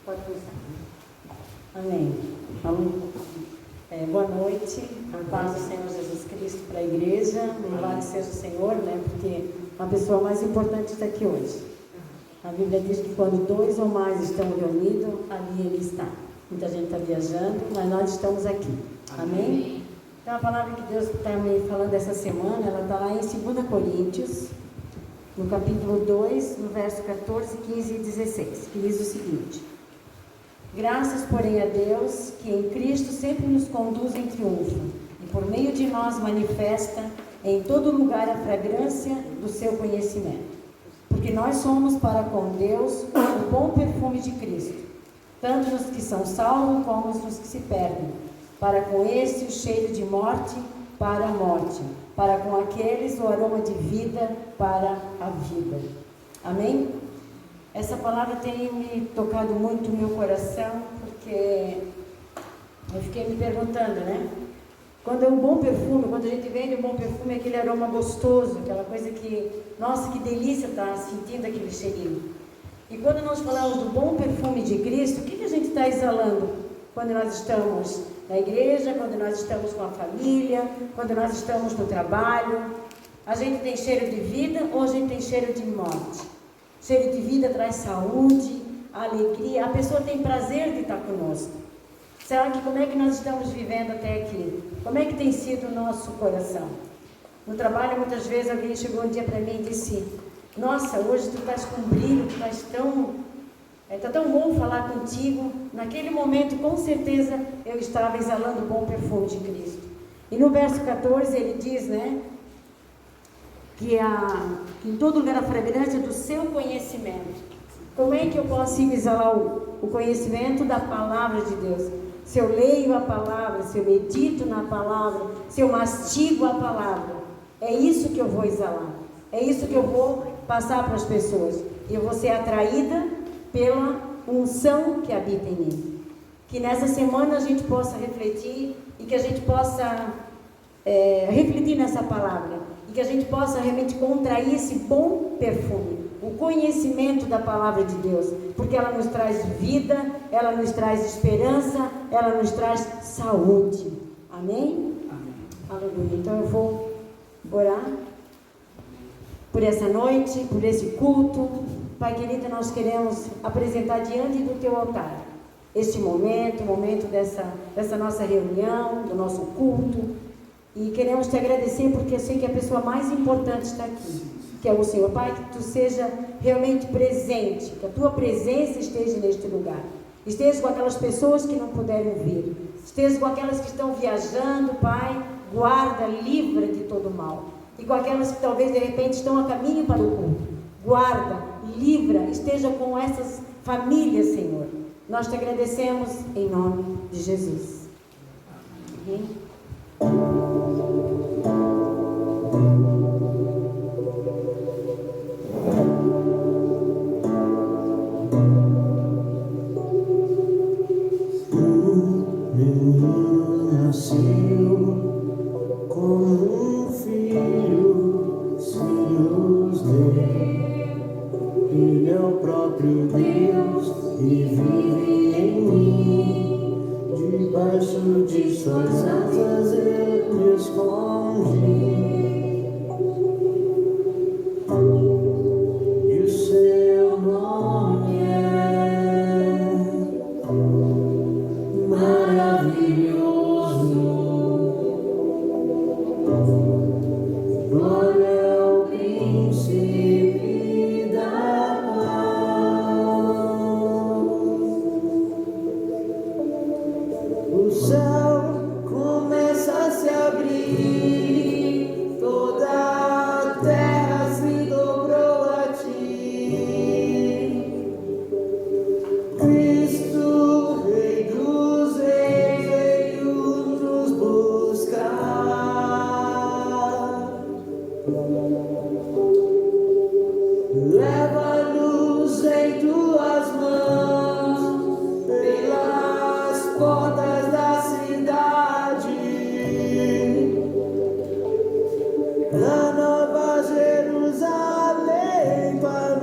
Pode começar. Amém. Boa noite. A paz do Senhor Jesus Cristo para a igreja. Louvado seja o Senhor, né? Porque a pessoa mais importante está aqui hoje. A Bíblia diz que quando 2 ou mais estão reunidos, ali Ele está. Muita gente está viajando, mas nós estamos aqui. Amém? Então a palavra que Deus está me falando essa semana, ela está lá em 2 Coríntios, no capítulo 2, no verso 14, 15 e 16, que diz o seguinte: graças, porém, a Deus, que em Cristo sempre nos conduz em triunfo, e por meio de nós manifesta em todo lugar a fragrância do seu conhecimento. Porque nós somos para com Deus o bom perfume de Cristo, tanto nos que são salvos como nos que se perdem. Para com este o cheiro de morte para a morte, para com aqueles o aroma de vida para a vida. Amém? Essa palavra tem me tocado muito no meu coração, porque eu fiquei me perguntando, né? Quando é um bom perfume, quando a gente vende um bom perfume, é aquele aroma gostoso, aquela coisa que, nossa, que delícia estar sentindo aquele cheirinho. E quando nós falamos do bom perfume de Cristo, o que a gente está exalando quando nós estamos na igreja, quando nós estamos com a família, quando nós estamos no trabalho? A gente tem cheiro de vida ou a gente tem cheiro de morte? Cheiro de vida traz saúde, alegria, a pessoa tem prazer de estar conosco. Será que como é que nós estamos vivendo até aqui? Como é que tem sido o nosso coração? No trabalho, muitas vezes, alguém chegou um dia para mim e disse: nossa, hoje tu estás com brilho, tu estás tão... Está tão bom falar contigo. Naquele momento, com certeza, eu estava exalando o bom perfume de Cristo. E no verso 14, ele diz, né? Que em todo lugar a fragrância do seu conhecimento. Como é que eu consigo exalar o conhecimento da palavra de Deus? Se eu leio a palavra, se eu medito na palavra, se eu mastigo a palavra, é isso que eu vou exalar. É isso que eu vou passar para as pessoas. E eu vou ser atraída pela unção que habita em mim. Que nessa semana a gente possa refletir e que a gente possa refletir nessa palavra. E que a gente possa realmente contrair esse bom perfume, o conhecimento da palavra de Deus, porque ela nos traz vida, ela nos traz esperança, ela nos traz saúde. Amém? Amém. Aleluia. Então eu vou orar por essa noite, por esse culto. Pai querido, nós queremos apresentar diante do teu altar este momento, o momento dessa nossa reunião, do nosso culto. E queremos te agradecer porque eu sei que a pessoa mais importante está aqui, que é o Senhor. Pai, que tu seja realmente presente, que a tua presença esteja neste lugar. Esteja com aquelas pessoas que não puderam vir. Esteja com aquelas que estão viajando, Pai, guarda, livra de todo mal. E com aquelas que talvez de repente estão a caminho para o culto. Guarda, livra, esteja com essas famílias, Senhor. Nós te agradecemos em nome de Jesus. Amém. Nasceu como um filho, se nos deu. Ele é o próprio Deus e vive em mim. Debaixo de suas asas eu me escondi. E o seu nome é maravilhoso. Glória ao príncipe da paz. O céu começa a se abrir, toda a terra se dobrou a ti. Cristo, Rei dos Reis, veio nos buscar. Leva-nos em tuas mãos pelas portas da cidade, a Nova Jerusalém para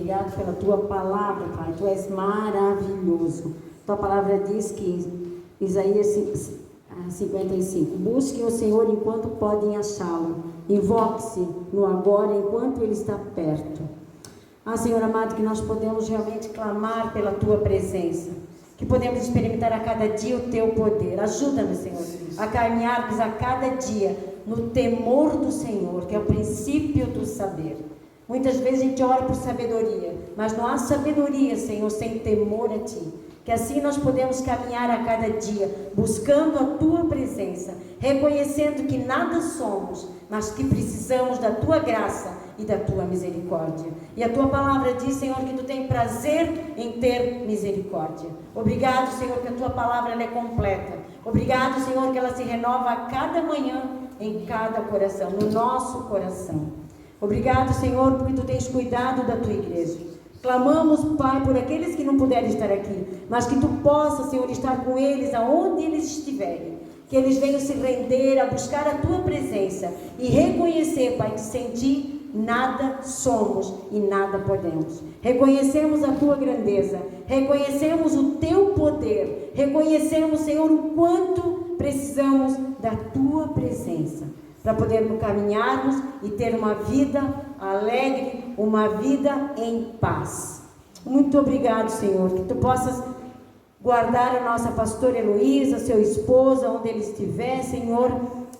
Obrigado pela tua palavra, Pai. Tu és maravilhoso. Tua palavra diz que, Isaías 55, busquem o Senhor enquanto podem achá-lo. Invoque-se no agora enquanto Ele está perto. Senhor amado, que nós podemos realmente clamar pela tua presença. Que podemos experimentar a cada dia o teu poder. Ajuda-nos, Senhor, a caminharmos a cada dia no temor do Senhor, que é o princípio do saber. Muitas vezes a gente ora por sabedoria, mas não há sabedoria, Senhor, sem temor a Ti. Que assim nós podemos caminhar a cada dia, buscando a Tua presença, reconhecendo que nada somos, mas que precisamos da Tua graça e da Tua misericórdia. E a Tua palavra diz, Senhor, que Tu tens prazer em ter misericórdia. Obrigado, Senhor, que a Tua palavra ela é completa. Obrigado, Senhor, que ela se renova a cada manhã, em cada coração, no nosso coração. Obrigado, Senhor, porque Tu tens cuidado da Tua igreja. Clamamos, Pai, por aqueles que não puderem estar aqui, mas que Tu possa, Senhor, estar com eles aonde eles estiverem. Que eles venham se render a buscar a Tua presença e reconhecer, Pai, que sem Ti nada somos e nada podemos. Reconhecemos a Tua grandeza, reconhecemos o Teu poder, reconhecemos, Senhor, o quanto precisamos da Tua presença para podermos caminharmos e ter uma vida alegre, uma vida em paz. Muito obrigado, Senhor, que Tu possas guardar a nossa pastora Heloísa, seu esposo, onde ele estiver, Senhor,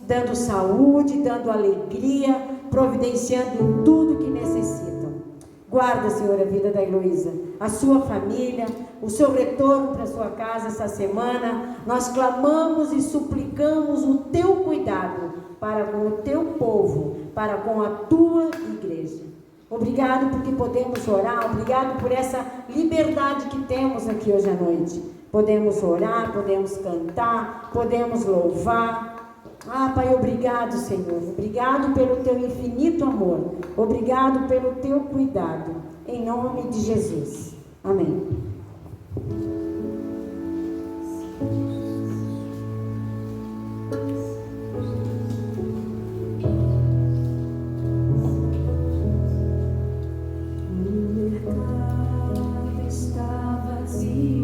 dando saúde, dando alegria, providenciando tudo que necessitam. Guarda, Senhor, a vida da Heloísa, a sua família, o seu retorno para a sua casa essa semana. Nós clamamos e suplicamos o Teu cuidado para com o Teu povo, para com a Tua igreja. Obrigado porque podemos orar, obrigado por essa liberdade que temos aqui hoje à noite. Podemos orar, podemos cantar, podemos louvar. Pai, obrigado, Senhor. Obrigado pelo Teu infinito amor. Obrigado pelo Teu cuidado. Em nome de Jesus. Amém. Está voltando.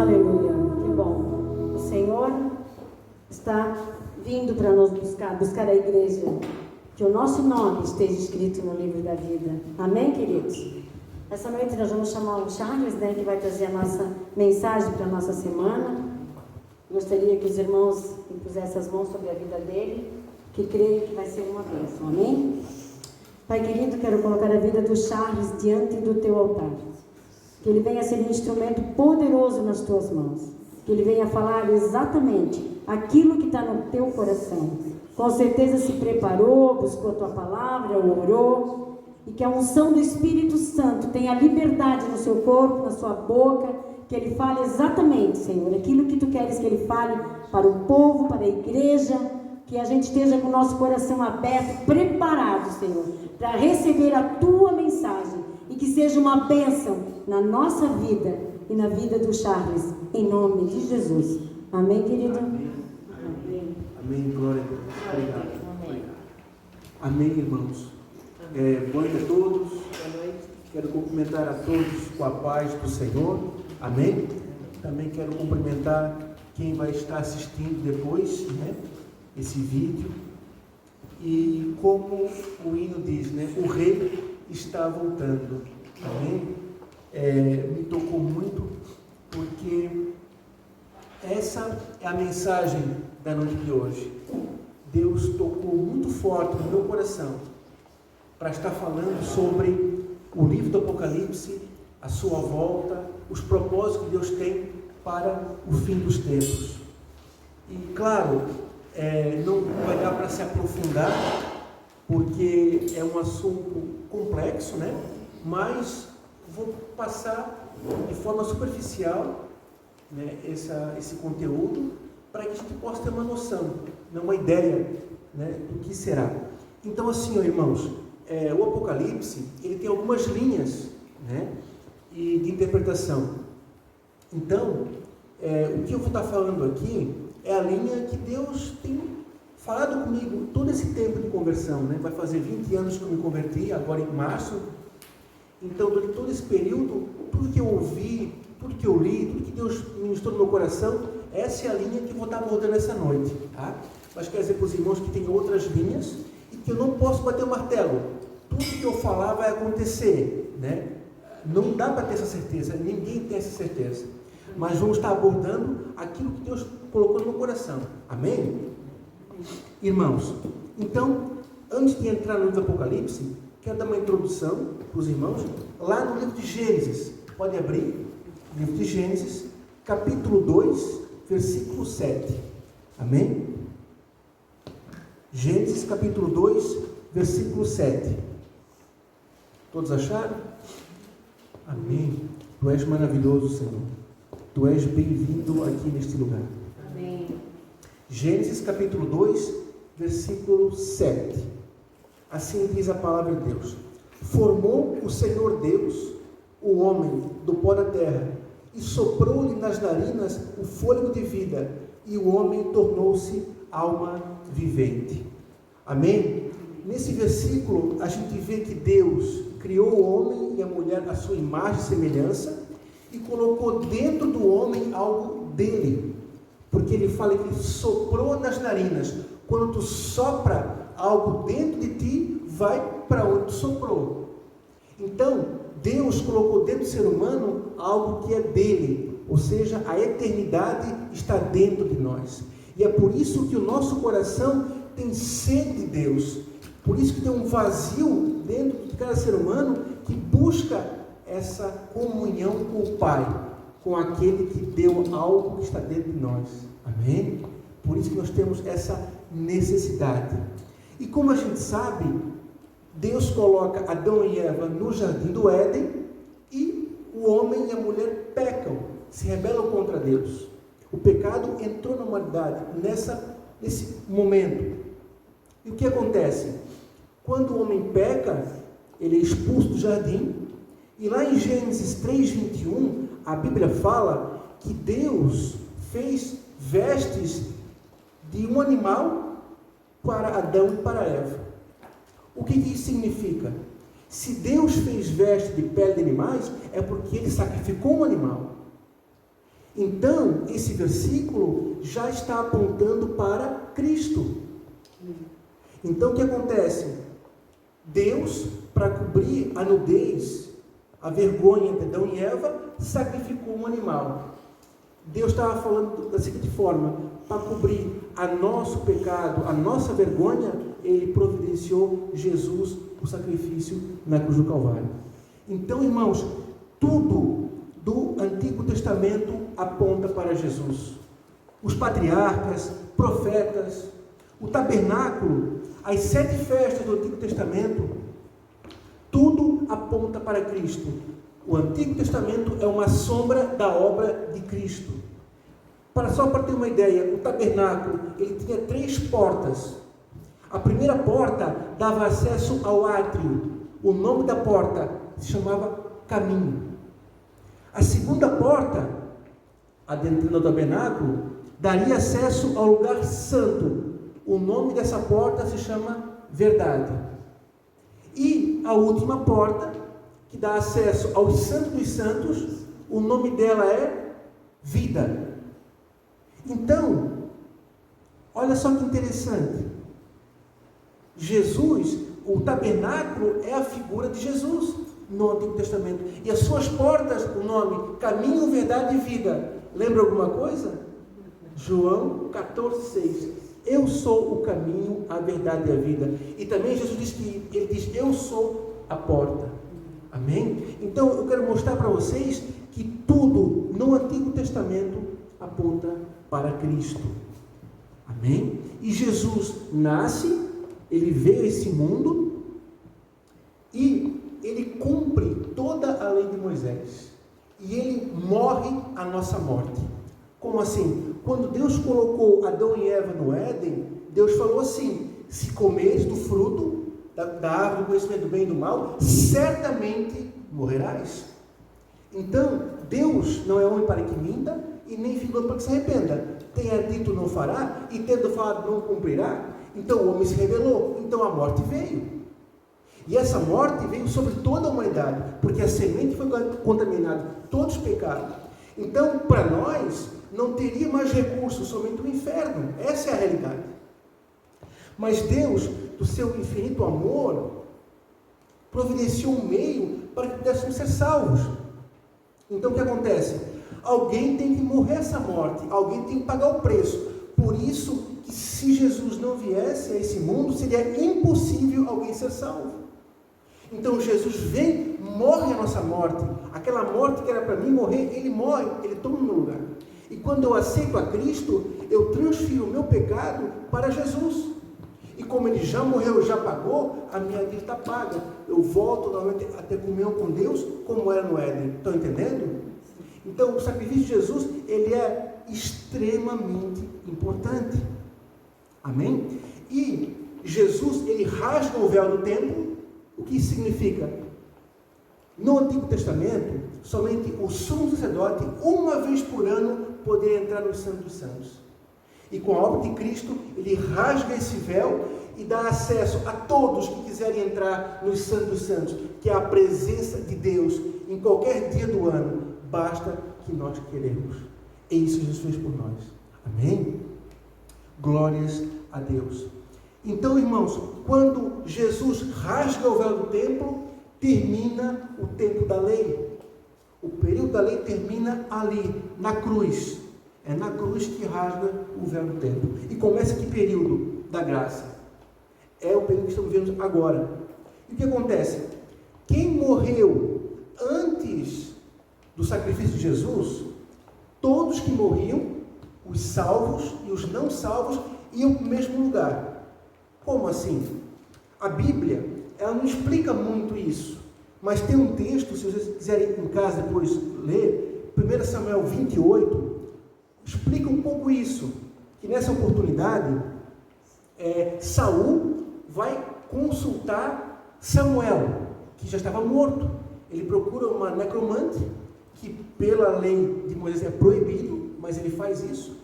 Aleluia, que bom. O Senhor está vindo para nos buscar a igreja, que o nosso nome esteja escrito no livro da vida. Amém, queridos? Essa noite nós vamos chamar o Charles, que vai trazer a nossa mensagem para a nossa semana. Gostaria que os irmãos impusessem as mãos sobre a vida dele, que creio que vai ser uma bênção. Amém? Pai querido, quero colocar a vida do Charles diante do teu altar. Que ele venha ser um instrumento poderoso nas tuas mãos. Que ele venha falar exatamente aquilo que está no teu coração. Com certeza se preparou, buscou a tua palavra, orou. E que a unção do Espírito Santo tenha liberdade no seu corpo, na sua boca. Que ele fale exatamente, Senhor, aquilo que tu queres que ele fale para o povo, para a igreja. Que a gente esteja com o nosso coração aberto, preparado, Senhor, para receber a tua mensagem. E que seja uma bênção na nossa vida e na vida do Charles, em nome de Jesus. Amém, querido? Amém. Amém. Glória a Deus. Obrigado. Amém. Amém, irmãos. Boa noite a todos. Quero cumprimentar a todos com a paz do Senhor. Amém. Também quero cumprimentar quem vai estar assistindo depois, esse vídeo. E como o hino diz, o rei está voltando. Amém. Me tocou muito, porque essa é a mensagem da noite de hoje. Deus tocou muito forte no meu coração para estar falando sobre o livro do Apocalipse, a sua volta, os propósitos que Deus tem para o fim dos tempos. E claro, não vai dar para se aprofundar, porque é um assunto complexo, mas vou passar de forma superficial esse conteúdo, para que a gente possa ter uma noção, uma ideia do que será. Então, assim, irmãos, o Apocalipse ele tem algumas linhas de interpretação. Então, o que eu vou estar falando aqui é a linha que Deus tem falado comigo todo esse tempo de conversão. Vai fazer 20 anos que eu me converti, agora em março. Então, durante todo esse período, tudo que eu ouvi, tudo que eu li, tudo que Deus ministrou no meu coração, essa é a linha que eu vou estar abordando essa noite. Tá? Mas quero dizer para os irmãos que tem outras linhas e que eu não posso bater o martelo. Tudo que eu falar vai acontecer. Não dá para ter essa certeza, ninguém tem essa certeza. Mas vamos estar abordando aquilo que Deus colocou no meu coração. Amém? Irmãos, então, antes de entrar no livro do Apocalipse, quero dar uma introdução para os irmãos, lá no livro de Gênesis. Pode abrir, livro de Gênesis, capítulo 2, versículo 7. Amém? Gênesis, capítulo 2, versículo 7. Todos acharam? Amém. Tu és maravilhoso, Senhor. Tu és bem-vindo aqui neste lugar. Amém. Gênesis, capítulo 2, versículo 7. Assim diz a palavra de Deus: formou o Senhor Deus o homem do pó da terra e soprou-lhe nas narinas o fôlego de vida, e o homem tornou-se alma vivente. Amém? Nesse versículo a gente vê que Deus criou o homem e a mulher à sua imagem e semelhança e colocou dentro do homem algo dele, porque ele fala que ele soprou nas narinas. Quando tu sopra algo dentro de ti, vai para onde tu soprou. Então, Deus colocou dentro do ser humano algo que é dele, ou seja, a eternidade está dentro de nós. E é por isso que o nosso coração tem sede de Deus, por isso que tem um vazio dentro de cada ser humano que busca essa comunhão com o Pai, com aquele que deu algo que está dentro de nós. Amém? Por isso que nós temos essa necessidade. E como a gente sabe, Deus coloca Adão e Eva no jardim do Éden e o homem e a mulher pecam, se rebelam contra Deus. O pecado entrou na humanidade nesse momento. E o que acontece? Quando o homem peca, ele é expulso do jardim. E lá em Gênesis 3:21, a Bíblia fala que Deus fez vestes de um animal para Adão e para Eva. O que isso significa? Se Deus fez veste de pele de animais, é porque Ele sacrificou um animal. Então, esse versículo já está apontando para Cristo. Então, o que acontece? Deus, para cobrir a nudez, a vergonha de Adão e Eva, sacrificou um animal. Deus estava falando da seguinte forma: para cobrir a nosso pecado, a nossa vergonha, Ele providenciou Jesus, o sacrifício na cruz do Calvário. Então, irmãos, tudo do Antigo Testamento aponta para Jesus. Os patriarcas, profetas, o tabernáculo, as 7 festas do Antigo Testamento, tudo aponta para Cristo. O Antigo Testamento é uma sombra da obra de Cristo. Só para ter uma ideia, o tabernáculo, ele tinha 3 portas. A primeira porta dava acesso ao átrio. O nome da porta se chamava Caminho. A segunda porta, adentrando o tabernáculo, daria acesso ao lugar santo. O nome dessa porta se chama Verdade. E a última porta, que dá acesso aos Santos dos Santos, o nome dela é Vida. Então, olha só que interessante. Jesus, o tabernáculo é a figura de Jesus no Antigo Testamento. E as suas portas, o nome Caminho, Verdade e Vida. Lembra alguma coisa? João 14,6. Eu sou o caminho, a verdade e a vida. E também Jesus diz que Ele diz: eu sou a porta. Amém? Então eu quero mostrar para vocês que tudo no Antigo Testamento aponta para Cristo. Amém? E Jesus nasce, Ele veio a esse mundo e Ele cumpre toda a lei de Moisés. E Ele morre a nossa morte. Como assim? Quando Deus colocou Adão e Eva no Éden, Deus falou assim: se comeres do fruto da árvore do conhecimento do bem e do mal, certamente morrerás. Então, Deus não é homem para que minta, e nem filho para que se arrependa. Tenha dito não fará, e tendo falado não cumprirá. Então o homem se rebelou, então a morte veio. E essa morte veio sobre toda a humanidade, porque a semente foi contaminada, todos pecaram. Então, para nós, não teria mais recurso, somente o inferno. Essa é a realidade. Mas Deus, do seu infinito amor, providenciou um meio para que pudéssemos ser salvos. Então, o que acontece? Alguém tem que morrer essa morte, alguém tem que pagar o preço. Por isso, que se Jesus não viesse a esse mundo, seria impossível alguém ser salvo. Então Jesus vem, morre a nossa morte. Aquela morte que era para mim morrer, Ele morre, Ele toma o meu lugar. E quando eu aceito a Cristo, eu transfiro o meu pecado para Jesus. E como Ele já morreu, já pagou, a minha vida está paga. Eu volto novamente a ter comunhão com Deus, como era no Éden. Estão entendendo? Então o sacrifício de Jesus, ele é extremamente importante. Amém? E Jesus, ele rasga o véu do templo. O que isso significa? No Antigo Testamento, somente o sumo sacerdote, uma vez por ano, poderia entrar no Santo dos Santos. E com a obra de Cristo, ele rasga esse véu e dá acesso a todos que quiserem entrar no Santo dos Santos, que é a presença de Deus em qualquer dia do ano. Basta que nós queremos. É isso que Jesus fez por nós. Amém? Glórias a Deus. Então, irmãos, quando Jesus rasga o véu do templo, termina o tempo da lei. O período da lei termina ali, na cruz. É na cruz que rasga o véu do templo. E começa que período? Da graça. É o período que estamos vivendo agora. E o que acontece? Quem morreu antes do sacrifício de Jesus, todos que morriam, os salvos e os não salvos, iam para o mesmo lugar. Como assim? A Bíblia, ela não explica muito isso, mas tem um texto, se vocês quiserem em casa depois ler, 1 Samuel 28, explica um pouco isso, que nessa oportunidade, Saul vai consultar Samuel, que já estava morto. Ele procura uma necromante, que pela lei de Moisés é proibido, mas ele faz isso.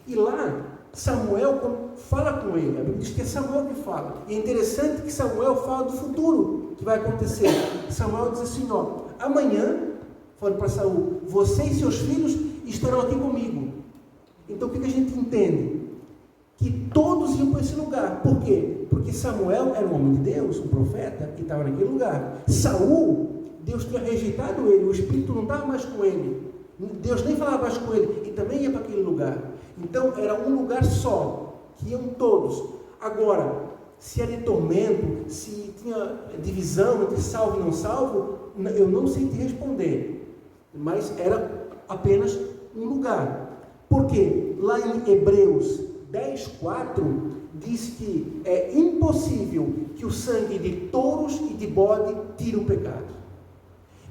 E lá, Samuel fala com ele. A Bíblia diz que é Samuel que fala. E é interessante que Samuel fala do futuro. que vai acontecer? Samuel diz assim, amanhã, falando para Saul, você e seus filhos estarão aqui comigo. Então o que a gente entende? Que todos iam para esse lugar. Por quê? Porque Samuel era um homem de Deus, um profeta, que estava naquele lugar. Saul, Deus tinha rejeitado ele, o Espírito não estava mais com ele. Deus nem falava mais com ele, e também ia para aquele lugar. Então era um lugar só, que iam todos. Agora, se era de tormento, se tinha divisão entre salvo e não salvo, eu não sei te responder. Mas era apenas um lugar. Por quê? Lá em Hebreus 10:4 diz que é impossível que o sangue de touros e de bode tire o pecado.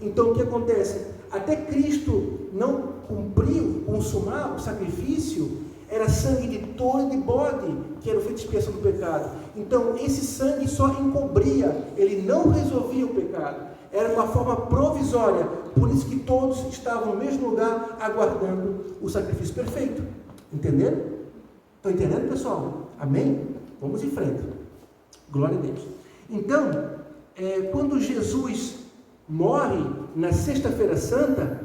Então o que acontece? Até Cristo não cumpriu, consumar o sacrifício, era sangue de touro e de bode que era feito de expiação do pecado. Então esse sangue só encobria, ele não resolvia o pecado. Era uma forma provisória, por isso que todos estavam no mesmo lugar aguardando o sacrifício perfeito. Entenderam? Estão entendendo, pessoal? Amém? Vamos em frente. Glória a Deus. Então, quando Jesus morre na sexta-feira santa,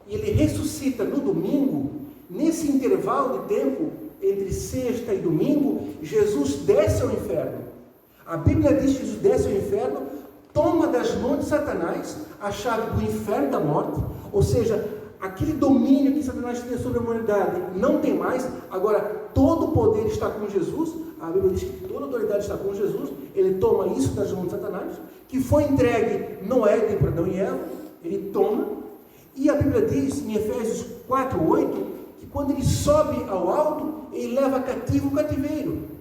e ele ressuscita no domingo, nesse intervalo de tempo, entre sexta e domingo, Jesus desce ao inferno. A Bíblia diz que Jesus desce ao inferno, toma das mãos de Satanás a chave do inferno da morte, ou seja, aquele domínio que Satanás tinha sobre a humanidade não tem mais. Agora todo o poder está com Jesus. A Bíblia diz que toda a autoridade está com Jesus. Ele toma isso das mãos de Satanás, que foi entregue no Éden para Adão e Eva. Ele toma, e a Bíblia diz em Efésios 4:8 que quando ele sobe ao alto, ele leva cativo o cativeiro.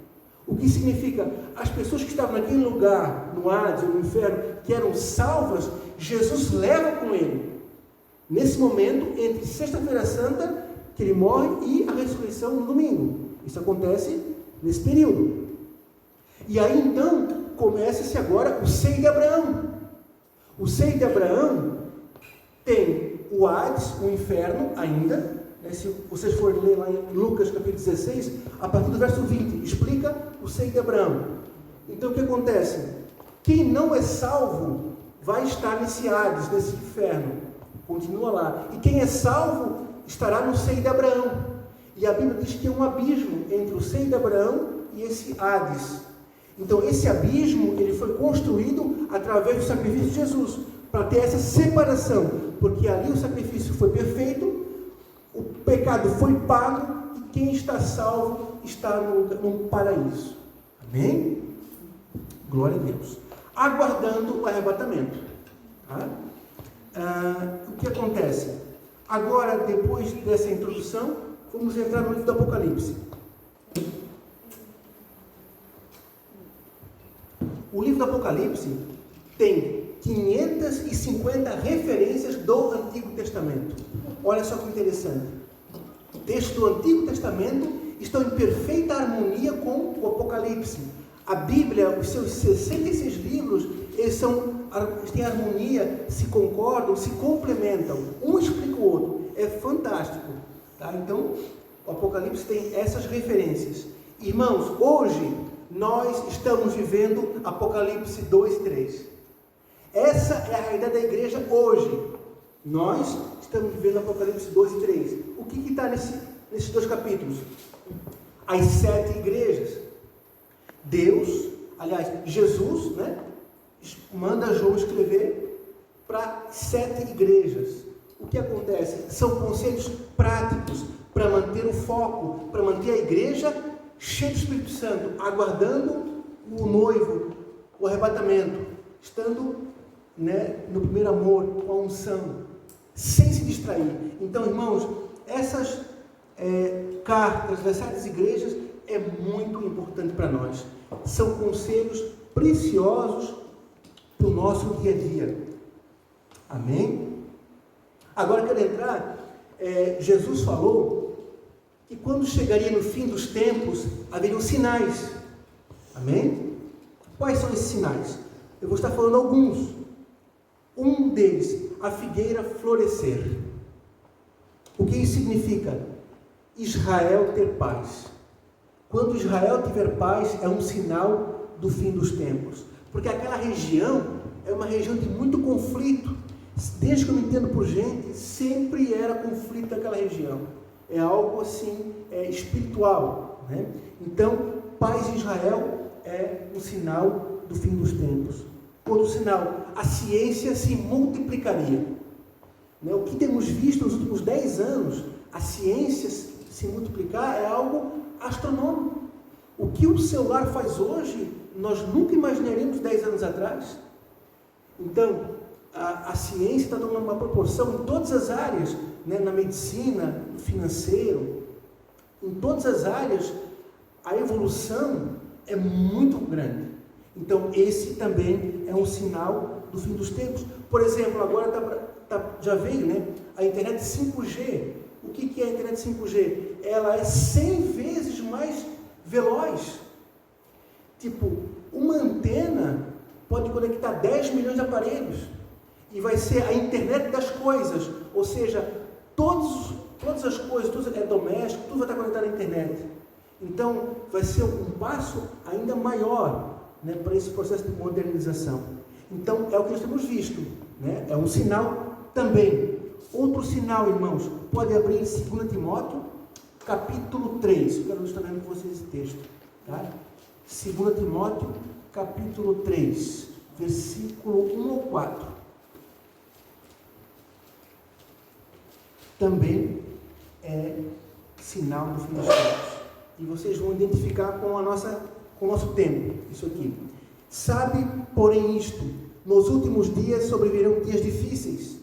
O que significa? As pessoas que estavam naquele lugar, no Hades, no inferno, que eram salvas, Jesus leva com ele. Nesse momento, entre sexta-feira santa, que ele morre, e a ressurreição no domingo. Isso acontece nesse período. E aí então, começa-se agora o seio de Abraão. O seio de Abraão tem o Hades, o inferno ainda. Se vocês forem ler lá em Lucas capítulo 16, a partir do verso 20, explica o seio de Abraão. Então o que acontece? Quem não é salvo vai estar nesse Hades, nesse inferno. Continua lá. E quem é salvo estará no seio de Abraão. E a Bíblia diz que é um abismo entre o seio de Abraão e esse Hades. Então esse abismo, ele foi construído através do sacrifício de Jesus, para ter essa separação, porque ali o sacrifício foi perfeito, o pecado foi pago, e quem está salvo está no paraíso. Amém? Glória a Deus. Aguardando o arrebatamento. Tá? O que acontece? Agora, depois dessa introdução, vamos entrar no livro do Apocalipse. O livro do Apocalipse tem 550 referências do Antigo Testamento. Olha só que interessante. Textos do Antigo Testamento estão em perfeita harmonia com o Apocalipse. A Bíblia, os seus 66 livros, eles têm harmonia, se concordam, se complementam. Um explica o outro. É fantástico. Tá? Então, o Apocalipse tem essas referências. Irmãos, hoje nós estamos vivendo Apocalipse 2 e 3. Essa é a realidade da igreja hoje. Nós estamos vivendo Apocalipse 2 e 3. O que está nesses dois capítulos? As 7 igrejas. Deus, aliás, Jesus, manda João escrever para 7 igrejas. O que acontece? São conselhos práticos para manter o foco, para manter a igreja cheia do Espírito Santo, aguardando o noivo, o arrebatamento, estando no primeiro amor, com a unção, sem se distrair. Então, irmãos, essas cartas das 7 igrejas é muito importante para nós. São conselhos preciosos para o nosso dia a dia. Amém? Agora eu quero entrar. Jesus falou que quando chegaria no fim dos tempos, haveriam sinais. Amém? Quais são esses sinais? Eu vou estar falando alguns. Um deles, a figueira florescer. O que isso significa? Israel ter paz. Quando Israel tiver paz, é um sinal do fim dos tempos. Porque aquela região é uma região de muito conflito. Desde que eu me entendo por gente, sempre era conflito naquela região. É algo assim, espiritual, né? Então, paz em Israel é um sinal do fim dos tempos. Outro sinal, a ciência se multiplicaria. Né? O que temos visto nos últimos 10 anos, a ciência se multiplicar é algo astronômico. O que o celular faz hoje, nós nunca imaginaríamos 10 anos atrás. Então, a ciência está tomando uma proporção em todas as áreas, né? Na medicina, no financeiro, em todas as áreas, a evolução é muito grande. Então, esse também é um sinal do fim dos tempos. Por exemplo, agora já veio, né, a internet 5G. O que é a internet 5G? Ela é 100 vezes mais veloz. Tipo, uma antena pode conectar 10 milhões de aparelhos. E vai ser a internet das coisas. Ou seja, todas as coisas, tudo é doméstico, tudo vai estar conectado à internet. Então, vai ser um passo ainda maior, né, para esse processo de modernização. Então, é o que nós temos visto, né? É um sinal também. Outro sinal, irmãos, pode abrir em 2 Timóteo, capítulo 3. Eu quero estar lendo com vocês esse texto. Tá? 2 Timóteo, capítulo 3, versículo 1 ao 4. Também é sinal do fim dos tempos. E vocês vão identificar com o nosso tempo, isso aqui. Sabe, porém, isto: nos últimos dias sobrevirão dias difíceis,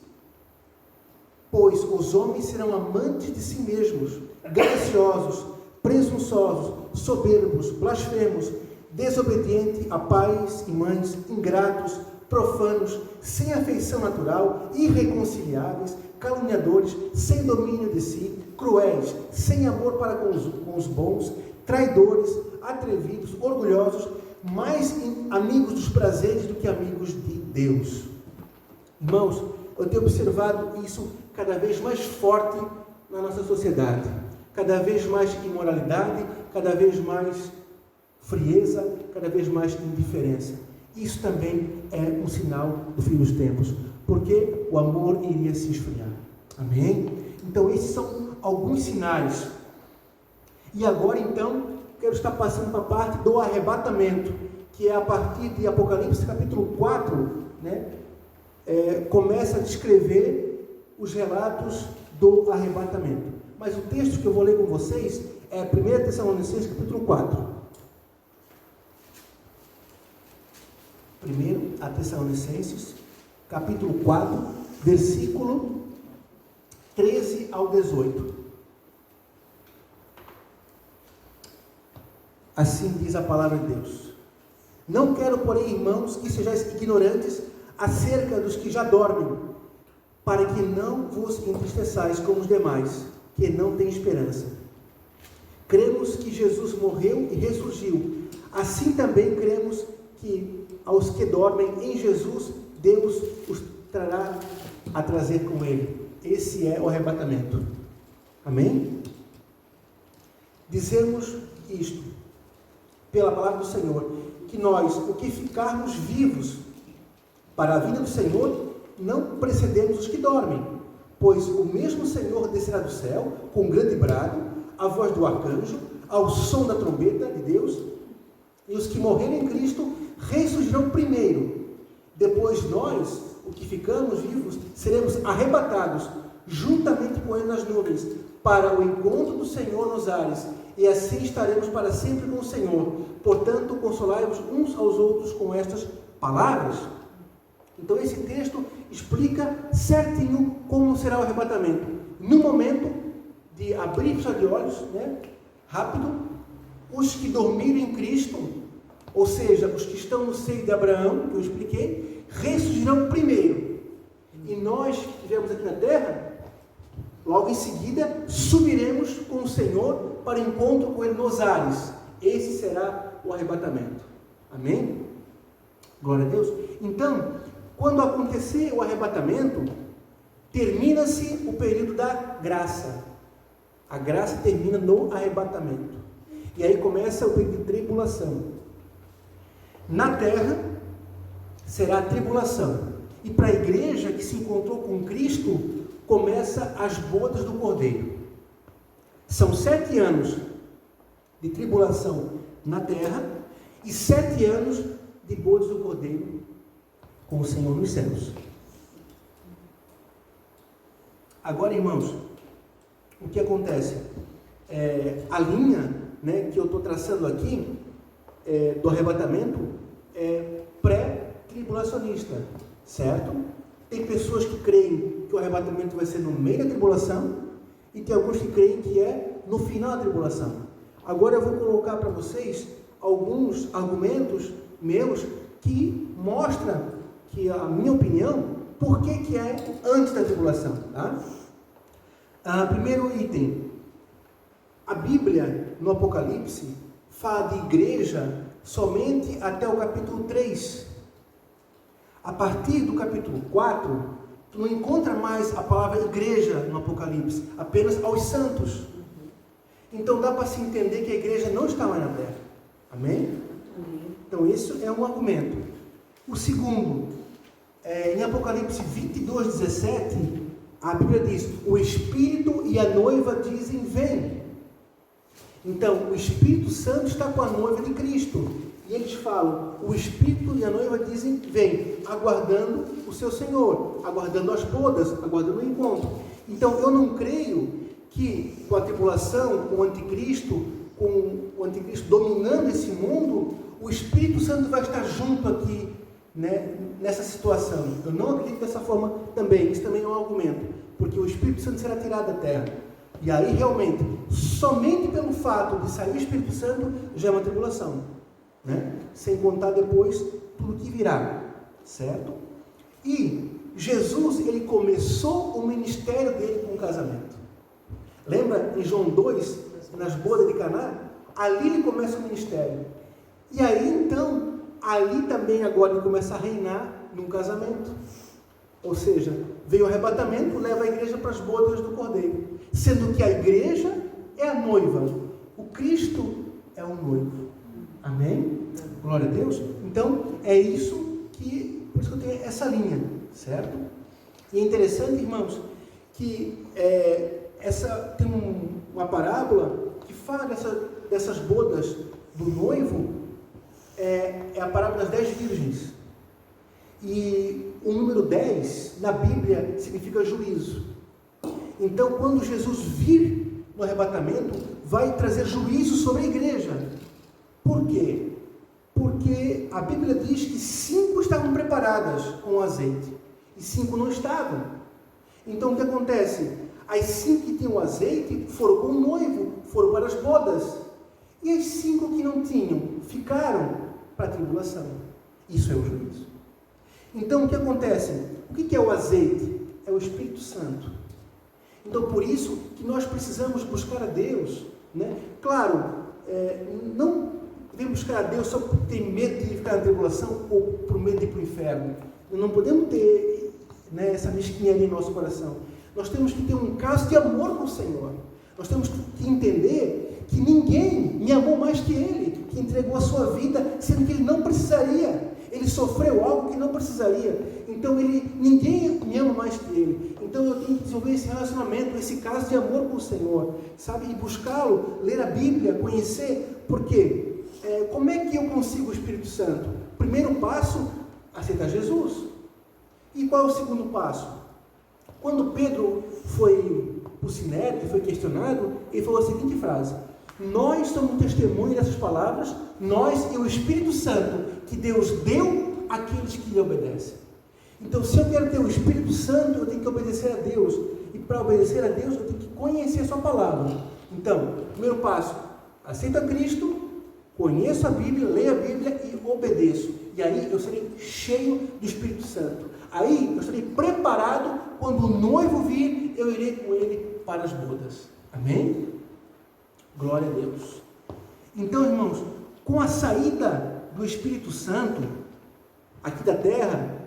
pois os homens serão amantes de si mesmos, gananciosos, presunçosos, soberbos, blasfemos, desobedientes a pais e mães, ingratos, profanos, sem afeição natural, irreconciliáveis, caluniadores, sem domínio de si, cruéis, sem amor para com os bons, traidores, atrevidos, orgulhosos, mais amigos dos prazeres do que amigos de Deus. Irmãos, eu tenho observado isso cada vez mais forte na nossa sociedade. Cada vez mais imoralidade, cada vez mais frieza, cada vez mais indiferença. Isso também é um sinal do fim dos tempos, porque o amor iria se esfriar. Amém? Então, esses são alguns sinais. E agora, então, quero estar passando para a parte do arrebatamento, que é a partir de Apocalipse, capítulo 4, né? Começa a descrever os relatos do arrebatamento. Mas o texto que eu vou ler com vocês é 1 Tessalonicenses, capítulo 4. 1 Tessalonicenses, capítulo 4, versículo 13 ao 18. Assim diz a palavra de Deus: não quero, porém, irmãos, que sejais ignorantes acerca dos que já dormem, para que não vos entristeçais como os demais, que não têm esperança. Cremos que Jesus morreu e ressurgiu. Assim também cremos que aos que dormem em Jesus, Deus os trará a trazer com Ele. Esse é o arrebatamento. Amém? Dizemos isto, pela palavra do Senhor, que nós, o que ficarmos vivos para a vinda do Senhor, não precedemos os que dormem, pois o mesmo Senhor descerá do céu, com um grande brado, a voz do arcanjo, ao som da trombeta de Deus, e os que morrerem em Cristo ressurgirão primeiro. Depois nós, o que ficamos vivos, seremos arrebatados, juntamente com Ele nas nuvens, para o encontro do Senhor nos ares, e assim estaremos para sempre com o Senhor. Portanto, consolai-vos uns aos outros com estas palavras. Então esse texto explica certinho como será o arrebatamento. No momento de abrir e fechar de olhos, né, rápido, os que dormirem em Cristo, ou seja, os que estão no seio de Abraão, que eu expliquei, ressurgirão primeiro. E nós que estivermos aqui na terra, logo em seguida, subiremos com o Senhor para encontro com Ele nos ares. Esse será o arrebatamento. Amém? Glória a Deus. Então, quando acontecer o arrebatamento, termina-se o período da graça. A graça termina no arrebatamento. E aí começa o período de tribulação. Na terra, será a tribulação. E para a igreja que se encontrou com Cristo, começa as bodas do Cordeiro. São 7 anos de tribulação na terra e 7 anos de bodas do Cordeiro com o Senhor nos céus. Agora, irmãos, o que acontece? A linha, né, que eu estou traçando aqui do arrebatamento é pré-tribulacionista, certo? Tem pessoas que creem que o arrebatamento vai ser no meio da tribulação e tem alguns que creem que é no final da tribulação. Agora eu vou colocar para vocês alguns argumentos meus que mostram que a minha opinião, por que é antes da tribulação, tá? Primeiro item, a Bíblia no Apocalipse fala de igreja somente até o capítulo 3. A partir do capítulo 4, tu não encontra mais a palavra igreja no Apocalipse, apenas aos santos. Então dá para se entender que a igreja não está mais na terra. Amém? Então isso é um argumento. O segundo, em Apocalipse 22:17, a Bíblia diz: o Espírito e a noiva dizem vem. Então o Espírito Santo está com a noiva de Cristo. E eles falam, o Espírito e a noiva dizem vem, aguardando o seu Senhor, aguardando as bodas, aguardando o encontro. Então eu não creio que com a tribulação, com o anticristo dominando esse mundo, o Espírito Santo vai estar junto aqui, né, nessa situação. Eu não acredito dessa forma também. Isso também é um argumento, porque o Espírito Santo será tirado da terra. E aí realmente, somente pelo fato de sair o Espírito Santo, já é uma tribulação, né? Sem contar depois tudo que virá, certo? E Jesus, ele começou o ministério dele com o casamento. Lembra em João 2, nas bodas de Caná? Ali ele começa o ministério. E aí então, ali também agora ele começa a reinar num casamento. Ou seja, veio o arrebatamento, leva a igreja para as bodas do Cordeiro. Sendo que a igreja é a noiva, o Cristo é o noivo. Amém? Glória a Deus. Então, é isso por isso que eu tenho essa linha, certo? E é interessante, irmãos, que tem uma parábola que fala dessas bodas do noivo, é a parábola das 10 virgens. E o número 10, na Bíblia, significa juízo. Então, quando Jesus vir no arrebatamento, vai trazer juízo sobre a igreja. Por quê? Porque a Bíblia diz que 5 estavam preparadas com azeite e 5 não estavam. Então, o que acontece? As 5 que tinham azeite foram com o noivo, foram para as bodas. E as 5 que não tinham ficaram para a tribulação. Isso é o juízo. Então, o que acontece? O que é o azeite? É o Espírito Santo. Então, por isso que nós precisamos buscar a Deus, né? Claro, não devemos buscar a Deus só por ter medo de ficar na tribulação ou por medo de ir para o inferno. Não podemos ter, né, essa mesquinharia em nosso coração. Nós temos que ter um caso de amor com o Senhor. Nós temos que entender que ninguém me amou mais que Ele, que entregou a sua vida, sendo que Ele não precisaria. Ele sofreu algo que não precisaria. Então, ninguém me ama mais que Ele. Então, eu tenho que desenvolver esse relacionamento, esse caso de amor com o Senhor, sabe? E buscá-lo, ler a Bíblia, conhecer. Por quê? Como é que eu consigo o Espírito Santo? Primeiro passo, aceitar Jesus. E qual é o segundo passo? Quando Pedro foi para o Sinédrio, foi questionado, ele falou a seguinte frase: nós somos testemunhas dessas palavras, nós e o Espírito Santo, que Deus deu àqueles que lhe obedecem. Então, se eu quero ter o Espírito Santo, eu tenho que obedecer a Deus. E para obedecer a Deus, eu tenho que conhecer a sua palavra. Então, primeiro passo, aceito a Cristo, conheço a Bíblia, leio a Bíblia e obedeço. E aí eu serei cheio do Espírito Santo. Aí eu estarei preparado, quando o noivo vir, eu irei com ele para as bodas. Amém? Glória a Deus. Então, irmãos, com a saída do Espírito Santo aqui da terra,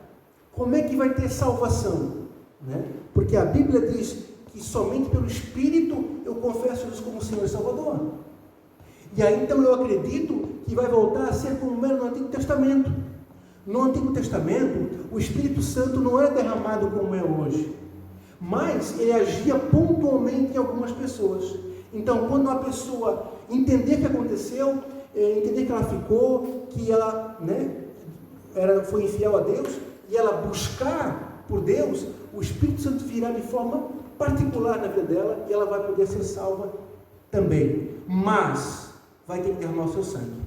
como é que vai ter salvação? Né? Porque a Bíblia diz que somente pelo Espírito eu confesso Jesus como Senhor e Salvador. E aí então eu acredito que vai voltar a ser como era no Antigo Testamento. No Antigo Testamento, o Espírito Santo não era derramado como é hoje, mas ele agia pontualmente em algumas pessoas. Então, quando uma pessoa entender o que aconteceu, entender que ela ficou, que ela foi infiel a Deus, e ela buscar por Deus, o Espírito Santo virá de forma particular na vida dela, e ela vai poder ser salva também. Mas vai ter que derramar o seu sangue.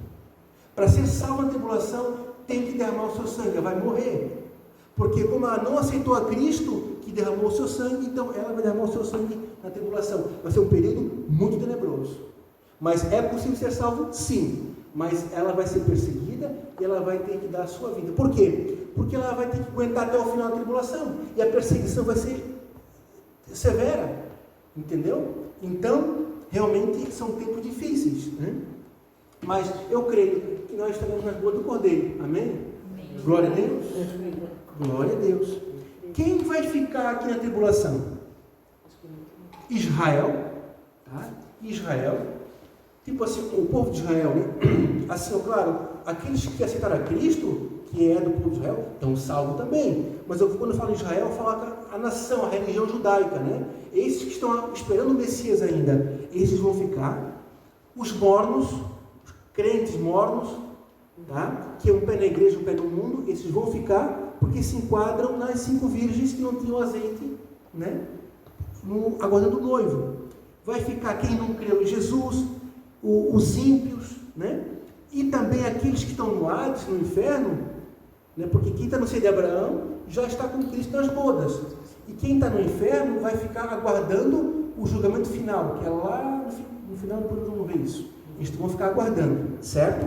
Para ser salva na tribulação, tem que derramar o seu sangue, ela vai morrer. Porque como ela não aceitou a Cristo, que derramou o seu sangue, então ela vai derramar o seu sangue na tribulação. Vai ser um período muito tenebroso. Mas é possível ser salvo? Sim. Mas ela vai ser perseguida e ela vai ter que dar a sua vida. Por quê? Porque ela vai ter que aguentar até o final da tribulação. E a perseguição vai ser severa. Entendeu? Então, realmente são tempos difíceis. Né? Mas eu creio que nós estaremos nas boas do Cordeiro. Amém? Amém. Glória a Deus. Glória a Deus. Quem vai ficar aqui na tribulação? Israel. Tá? Israel. Tipo assim, o povo de Israel, né? Assim, claro, aqueles que aceitaram a Cristo, que é do povo de Israel, estão salvos também. Mas quando eu falo Israel, eu falo a nação, a religião judaica, né? Esses que estão esperando o Messias ainda, esses vão ficar. Os mornos, os crentes mornos, tá? Que é um pé na igreja, um pé no mundo, esses vão ficar, porque se enquadram nas 5 virgens que não tinham azeite, né? Aguardando o noivo. Vai ficar quem não creu em Jesus, os ímpios, né? E também aqueles que estão no Hades, no inferno, né? Porque quem está no seio de Abraão já está com Cristo nas bodas. E quem está no inferno vai ficar aguardando o julgamento final, que é lá no final, depois nós vamos ver isso. Eles vão ficar aguardando, certo?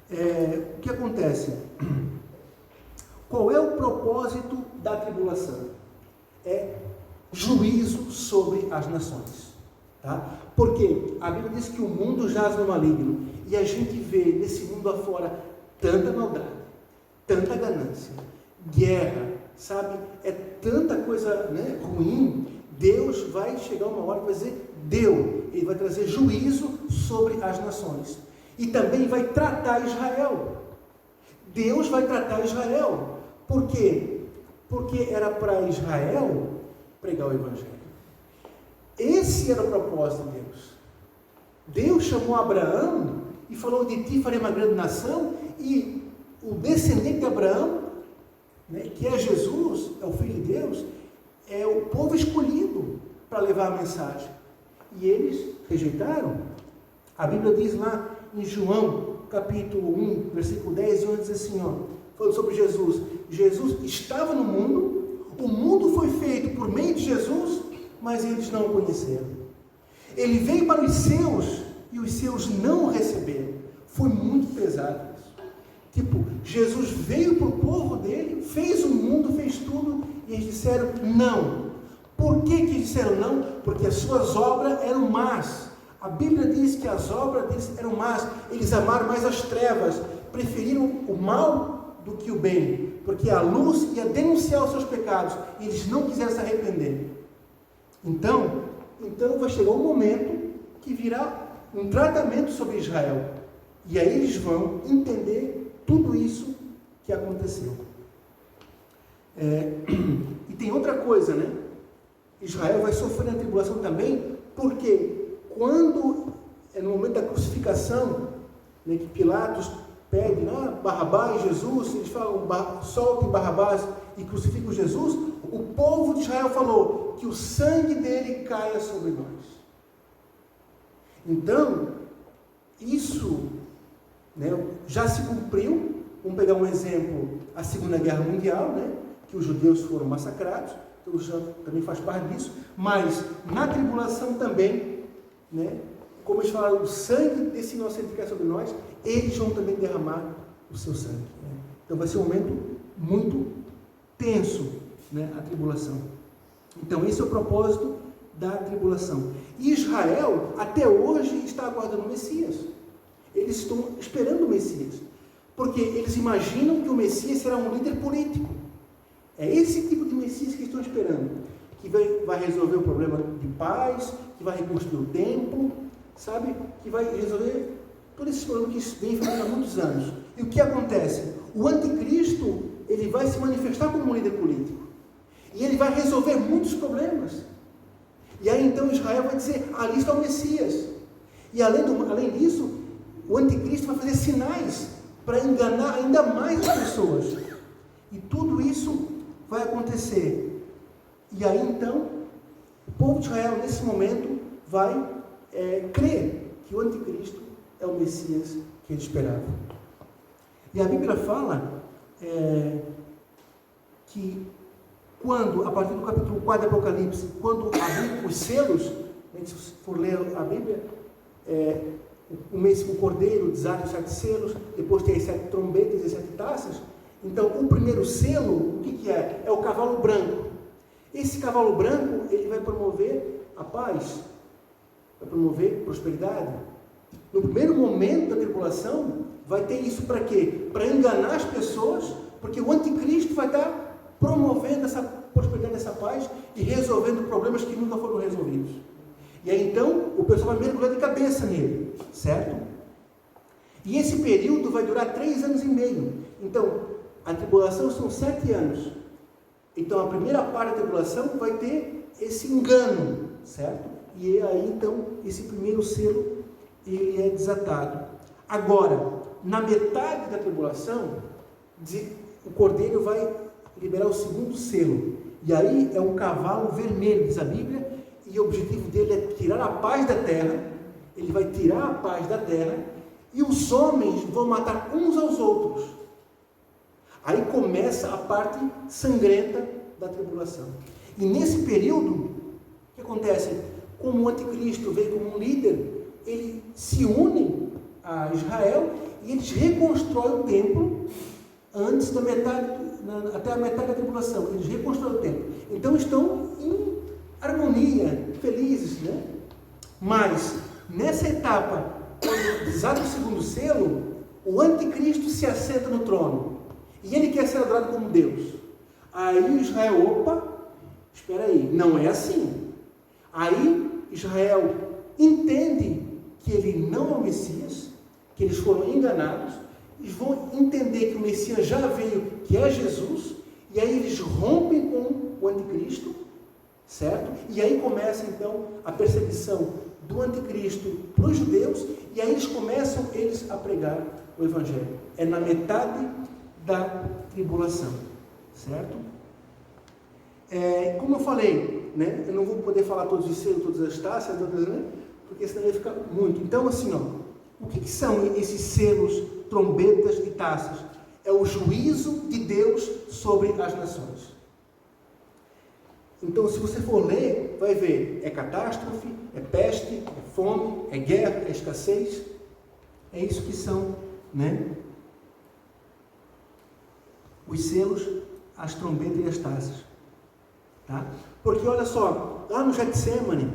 O que acontece? Qual é o propósito da tribulação? É juízo sobre as nações. Tá? Porque a Bíblia diz que o mundo jaz no maligno, e a gente vê nesse mundo afora tanta maldade, tanta ganância, guerra, sabe? É tanta coisa, né, ruim. Deus vai chegar uma hora que vai dizer, Ele vai trazer juízo sobre as nações, e também vai tratar Israel. Deus vai tratar Israel. Por quê? Porque era para Israel pregar o Evangelho. Esse era o propósito de Deus. Deus chamou Abraão e falou, de ti farei uma grande nação, e o descendente de Abraão, né, que é Jesus, é o Filho de Deus, é o povo escolhido para levar a mensagem. E eles rejeitaram. A Bíblia diz lá em João, capítulo 1, versículo 10 e 11, diz assim, falando sobre Jesus. Jesus estava no mundo, o mundo foi feito por meio de Jesus, mas eles não o conheceram. Ele veio para os seus, e os seus não o receberam. Foi muito pesado isso. Tipo, Jesus veio para o povo dele, fez o mundo, fez tudo, e eles disseram não. Por que que disseram não? Porque as suas obras eram más. A Bíblia diz que as obras deles eram más. Eles amaram mais as trevas, preferiram o mal do que o bem, porque a luz ia denunciar os seus pecados, e eles não quiseram se arrepender. Então vai chegar um momento que virá um tratamento sobre Israel, e aí eles vão entender tudo isso que aconteceu. E tem outra coisa, né? Israel vai sofrer na tribulação também, porque quando é no momento da crucificação, né, que Pilatos pede, Barrabás e Jesus, eles falam, soltem Barrabás e crucificam Jesus, o povo de Israel falou que o sangue dele caia sobre nós. Então, isso, né, já se cumpriu. Vamos pegar um exemplo, a Segunda Guerra Mundial, né, que os judeus foram massacrados, então o Jean também faz parte disso, mas na tribulação também, né, como eles falaram, o sangue desse inocente que cai sobre nós, eles vão também derramar o seu sangue. Né? Então vai ser um momento muito tenso, né, a tribulação. Então esse é o propósito da tribulação. E Israel, até hoje, está aguardando o Messias. Eles estão esperando o Messias, porque eles imaginam que o Messias será um líder político. É esse tipo de Messias que estão esperando, que vai resolver o problema de paz, que vai reconstruir o templo, sabe? Que vai resolver todos esses problemas que vem enfrentando há muitos anos. E o que acontece? o anticristo, ele vai se manifestar como um líder político. E ele vai resolver muitos problemas. E aí então Israel vai dizer, ali está o Messias. E além disso, o anticristo vai fazer sinais para enganar ainda mais as pessoas. E tudo isso vai acontecer. E aí então, o povo de Israel nesse momento vai crer que o anticristo é o Messias que ele esperava. E a Bíblia fala que quando, a partir do capítulo 4 do Apocalipse, quando abrir os selos, se você for ler a Bíblia, o cordeiro desata os 7 selos, depois tem as 7 trombetas e as 7 taças. Então, o primeiro selo, o que é? É o cavalo branco. Esse cavalo branco, ele vai promover a paz, vai promover prosperidade. No primeiro momento da tribulação, vai ter isso para quê? Para enganar as pessoas, porque o anticristo vai estar promovendo essa prosperidade, essa paz e resolvendo problemas que nunca foram resolvidos. E aí então, o pessoal vai mergulhar de cabeça nele, certo? E esse período vai durar 3 anos e meio. Então, a tribulação são 7 anos. Então, a primeira parte da tribulação vai ter esse engano, certo? E aí, então, esse primeiro selo, ele é desatado. Agora, na metade da tribulação, o cordeiro vai liberar o segundo selo. E aí é um cavalo vermelho, diz a Bíblia, e o objetivo dele é tirar a paz da terra. Ele vai tirar a paz da terra, e os homens vão matar uns aos outros. Aí começa a parte sangrenta da tribulação. E nesse período, o que acontece? Como o anticristo veio como um líder, ele se une a Israel e eles reconstroem o templo antes da metade, até a metade da tribulação. Eles reconstroem o templo. Então estão em harmonia, felizes, né? Mas nessa etapa, quando desata o segundo selo, o anticristo se assenta no trono e ele quer ser adorado como Deus. Aí Israel, opa, espera aí, não é assim. Aí Israel entende que ele não é o Messias, que eles foram enganados. Eles vão entender que o Messias já veio, que é Jesus, e aí eles rompem com o anticristo, certo? E aí começa então a perseguição do anticristo para os judeus, e aí eles começam a pregar o Evangelho. É na metade da tribulação, certo? Como eu falei, né? Eu não vou poder falar todos os selos, todas as taças, né? Porque senão ia ficar muito. Então, assim, o que são esses selos, trombetas e taças? É o juízo de Deus sobre as nações. Então, se você for ler, vai ver, é catástrofe, é peste, é fome, é guerra, é escassez. É isso que são, né? Os selos, as trombetas e as taças. Tá? Porque olha só, lá no Getsemane,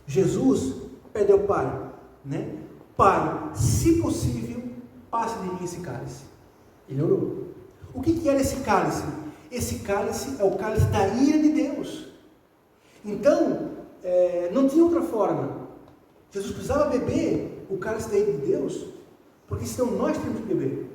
Jesus pede ao Pai, né? Pai, se possível, passe de mim esse cálice. Ele orou. O que era esse cálice? Esse cálice é o cálice da ira de Deus. Então, não tinha outra forma. Jesus precisava beber o cálice da ira de Deus, porque senão nós temos que beber.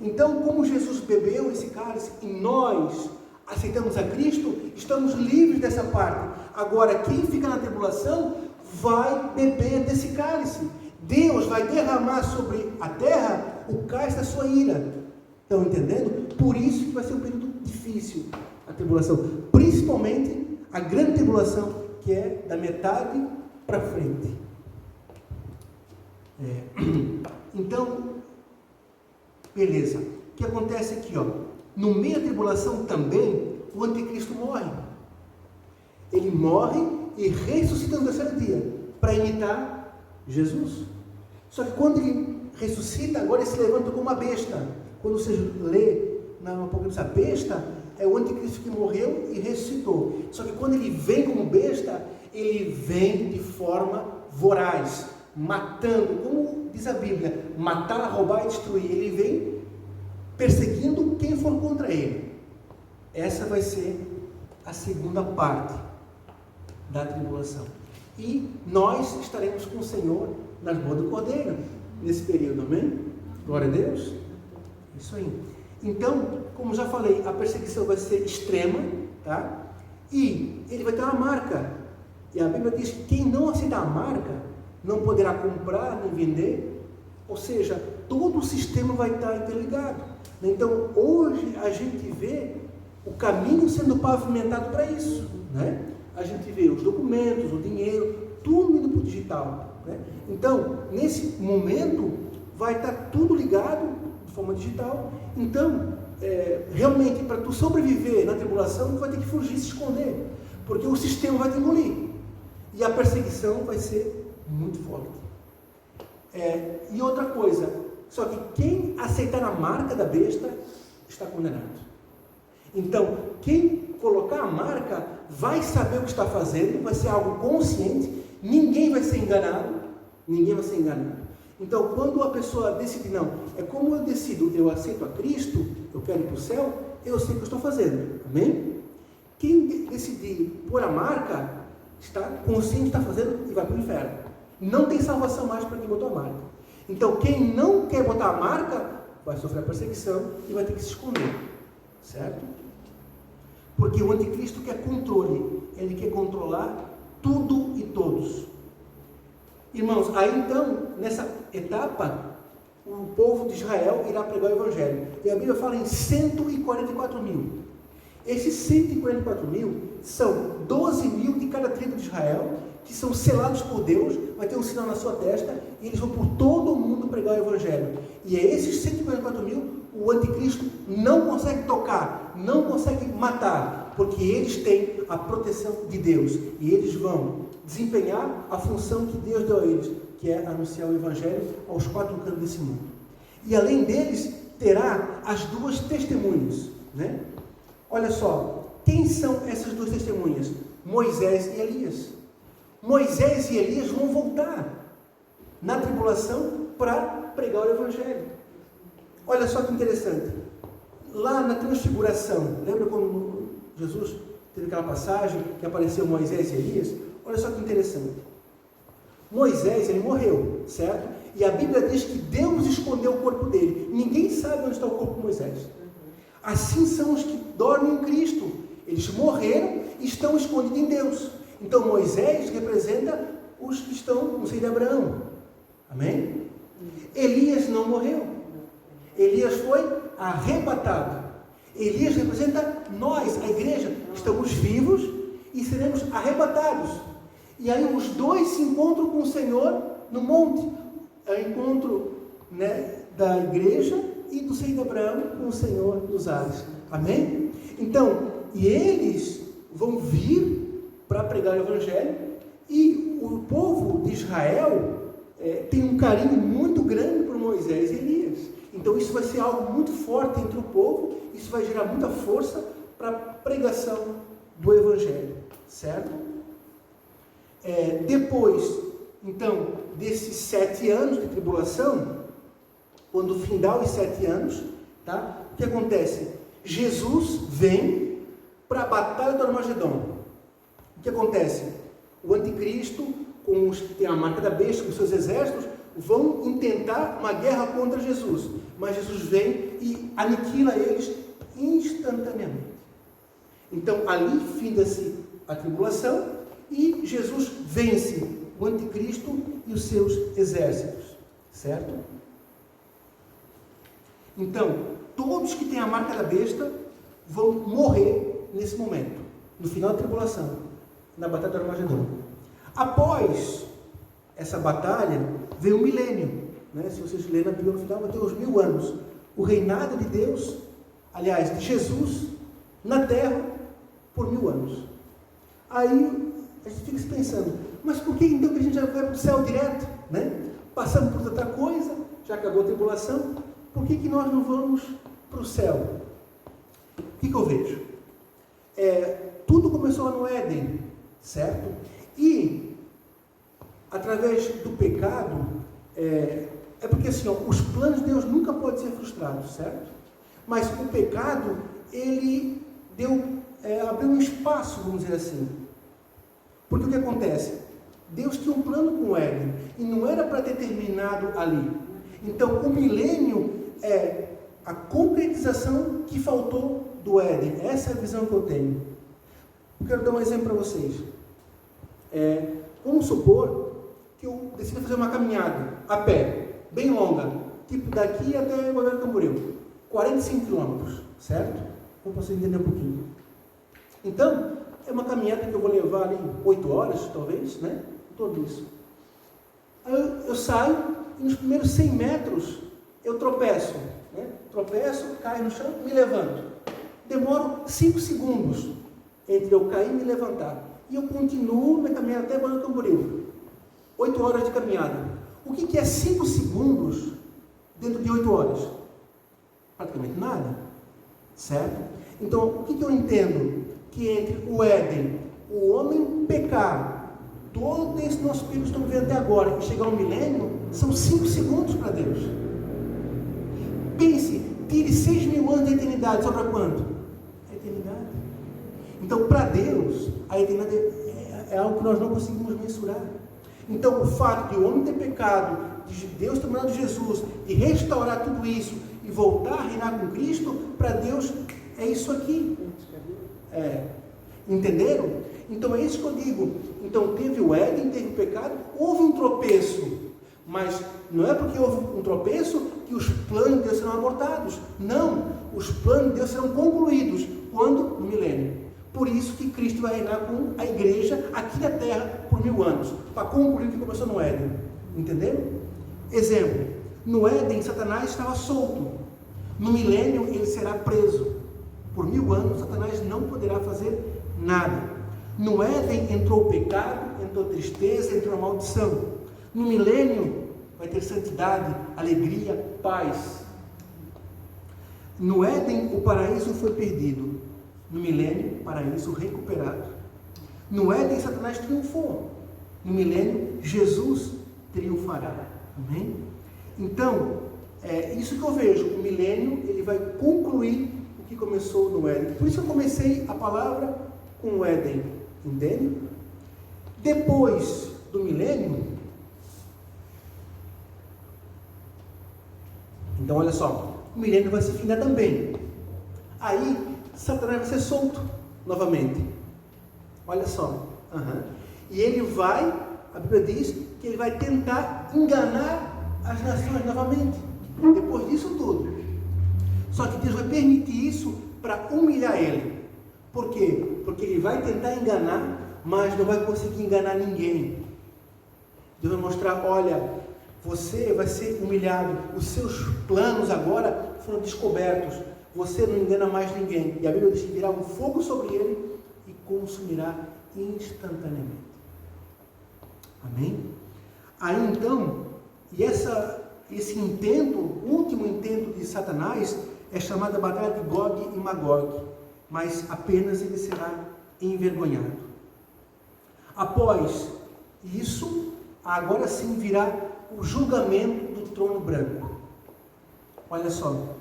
Então, como Jesus bebeu esse cálice e nós aceitamos a Cristo, estamos livres dessa parte. Agora, quem fica na tribulação vai beber desse cálice. Deus vai derramar sobre a terra o cálice da sua ira. Estão entendendo? Por isso que vai ser um período difícil, a tribulação. Principalmente a grande tribulação, que é da metade para frente. Então, beleza. O que acontece aqui, no meio da tribulação também, o anticristo morre. Ele morre e ressuscita no terceiro dia, para imitar Jesus. Só que quando ele ressuscita, agora ele se levanta como uma besta. Quando você lê na Apocalipse, a besta é o anticristo que morreu e ressuscitou. Só que quando ele vem como besta, ele vem de forma voraz, matando, como diz a Bíblia, matar, roubar e destruir. Ele vem perseguindo quem for contra ele. Essa vai ser a segunda parte da tribulação. E nós estaremos com o Senhor nas bodas do Cordeiro nesse período, amém? Glória a Deus. Isso aí. Então, como já falei, a perseguição vai ser extrema, tá? E ele vai ter uma marca. E a Bíblia diz que quem não aceitar a marca não poderá comprar nem vender. Ou seja, todo o sistema vai estar interligado. Então, hoje a gente vê o caminho sendo pavimentado para isso, né? A gente vê os documentos, o dinheiro, tudo indo para o digital, né? Então, nesse momento, vai estar tudo ligado de forma digital. Então, realmente, para tu sobreviver na tribulação, tu vai ter que fugir, se esconder, porque o sistema vai te engolir. E a perseguição vai ser muito forte. E outra coisa, só que quem aceitar a marca da besta está condenado. Então, quem colocar a marca vai saber o que está fazendo, vai ser algo consciente, ninguém vai ser enganado, ninguém vai ser enganado. Então, quando a pessoa decide, não, é como eu decido, eu aceito a Cristo, eu quero ir para o céu, eu sei o que eu estou fazendo, amém? Quem decidir pôr a marca, está consciente, está fazendo e vai para o inferno. Não tem salvação mais para quem botou a marca. Então, quem não quer botar a marca, vai sofrer a perseguição e vai ter que se esconder, certo? Porque o anticristo quer controle, ele quer controlar tudo e todos. Irmãos, aí então, nessa etapa, o povo de Israel irá pregar o Evangelho. E a Bíblia fala em 144 mil. Esses 144 mil são 12 mil de cada tribo de Israel, que são selados por Deus, vai ter um sinal na sua testa, e eles vão por todo o mundo pregar o Evangelho. E é esses 144 mil, o anticristo não consegue tocar, não consegue matar, porque eles têm a proteção de Deus, e eles vão desempenhar a função que Deus deu a eles, que é anunciar o Evangelho aos quatro cantos desse mundo. E além deles, terá as duas testemunhas, né? Olha só, quem são essas duas testemunhas? Moisés e Elias. Moisés e Elias vão voltar na tribulação para pregar o Evangelho. Olha só que interessante. Lá na transfiguração, lembra quando Jesus teve aquela passagem que apareceu Moisés e Elias? Olha só que interessante. Moisés, ele morreu, certo? E a Bíblia diz que Deus escondeu o corpo dele. Ninguém sabe onde está o corpo de Moisés. Assim são os que dormem em Cristo. Eles morreram e estão escondidos em Deus. Então Moisés representa os que estão no seio de Abraão. Amém? Elias não morreu. Elias foi arrebatado. Elias representa nós, a igreja. Estamos vivos e seremos arrebatados. E aí os dois se encontram com o Senhor no monte. É o encontro, né, da igreja e do seio de Abraão com o Senhor nos ares. Amém? Então, e eles vão vir para pregar o Evangelho, e o povo de Israel tem um carinho muito grande por Moisés e Elias. Então isso vai ser algo muito forte entre o povo, isso vai gerar muita força para a pregação do Evangelho, certo? Depois, então, desses 7 anos de tribulação, quando findar os 7 anos, tá? O que acontece? Jesus vem para a batalha do Armagedon. O que acontece? O anticristo, com os que têm a marca da besta, com seus exércitos, vão intentar uma guerra contra Jesus. Mas Jesus vem e aniquila eles instantaneamente. Então, ali finda-se a tribulação e Jesus vence o anticristo e os seus exércitos. Certo? Então, todos que têm a marca da besta vão morrer nesse momento, no final da tribulação, na batalha do Armagedon. Após essa batalha, vem o milênio, né? Se vocês lerem na Bíblia, no final vai ter os 1000 anos. O reinado de Deus, aliás, de Jesus, na terra, por 1000 anos. Aí, a gente fica se pensando, mas por que então que a gente já vai para o céu direto, né? Passamos por outra coisa, já acabou a tribulação, por que nós não vamos para o céu? O que eu vejo? Tudo começou lá no Éden, certo? E, através do pecado, porque assim, os planos de Deus nunca podem ser frustrados, certo? Mas o pecado, ele abriu um espaço, vamos dizer assim. Porque o que acontece? Deus tinha um plano com o Éden, e não era para ter terminado ali. Então, o milênio a concretização que faltou do Éden. Essa é a visão que eu tenho. Eu quero dar um exemplo para vocês. Vamos supor que eu decido fazer uma caminhada a pé, bem longa, tipo daqui até Balneário Camboriú, 45 quilômetros, certo? Para vocês entenderem um pouquinho. Então, é uma caminhada que eu vou levar ali 8 horas, talvez, né? Tudo isso. Aí eu saio e nos primeiros 100 metros eu tropeço, né? Tropeço, caio no chão, me levanto. Demoro 5 segundos entre eu cair e me levantar. E eu continuo minha caminhada até Balneário Camboriú. 8 horas de caminhada. O que é 5 segundos dentro de 8 horas? Praticamente nada. Certo? Então, o que eu entendo? Que entre o Éden, o homem pecar, todo esse nosso período que estamos vendo até agora, e chegar ao milênio, são 5 segundos para Deus. Pense, tire 6.000 anos da eternidade, sobra quanto? A eternidade. Então, para Deus, a eternidade é algo que nós não conseguimos mensurar. Então, o fato de o homem ter pecado, de Deus ter mandado Jesus, de restaurar tudo isso e voltar a reinar com Cristo, para Deus é isso aqui. Entenderam? Então é isso que eu digo. Então teve o Éden, teve o pecado, houve um tropeço, mas não é porque houve um tropeço que os planos de Deus serão abortados. Não, os planos de Deus serão concluídos. Quando? No milênio. Por isso que Cristo vai reinar com a igreja aqui na terra por 1000 anos, para concluir o que começou no Éden. Entenderam? Exemplo, no Éden Satanás estava solto, no milênio ele será preso. Por 1000 anos Satanás não poderá fazer nada. No Éden entrou o pecado, entrou a tristeza, entrou a maldição. No milênio vai ter santidade, alegria, paz. No Éden o paraíso foi perdido. No milênio, o paraíso recuperado. No Éden Satanás triunfou. No milênio Jesus triunfará. Amém? Então, é isso que eu vejo. O milênio ele vai concluir o que começou no Éden. Por isso eu comecei a palavra com o Éden. Entende? Depois do milênio, então olha só, o milênio vai se findar também. Aí Satanás vai ser solto novamente. Olha só. E ele vai, a Bíblia diz que ele vai tentar enganar as nações novamente. Depois disso tudo. Só que Deus vai permitir isso para humilhar ele. Por quê? Porque ele vai tentar enganar, mas não vai conseguir enganar ninguém. Deus vai mostrar, olha, você vai ser humilhado, os seus planos agora foram descobertos, você não engana mais ninguém. E a Bíblia diz que virá um fogo sobre ele e consumirá instantaneamente. Amém? Aí então, esse intento, o último intento de Satanás, é chamada batalha de Gog e Magog, mas apenas ele será envergonhado. Após isso, agora sim virá o julgamento do trono branco. Olha só,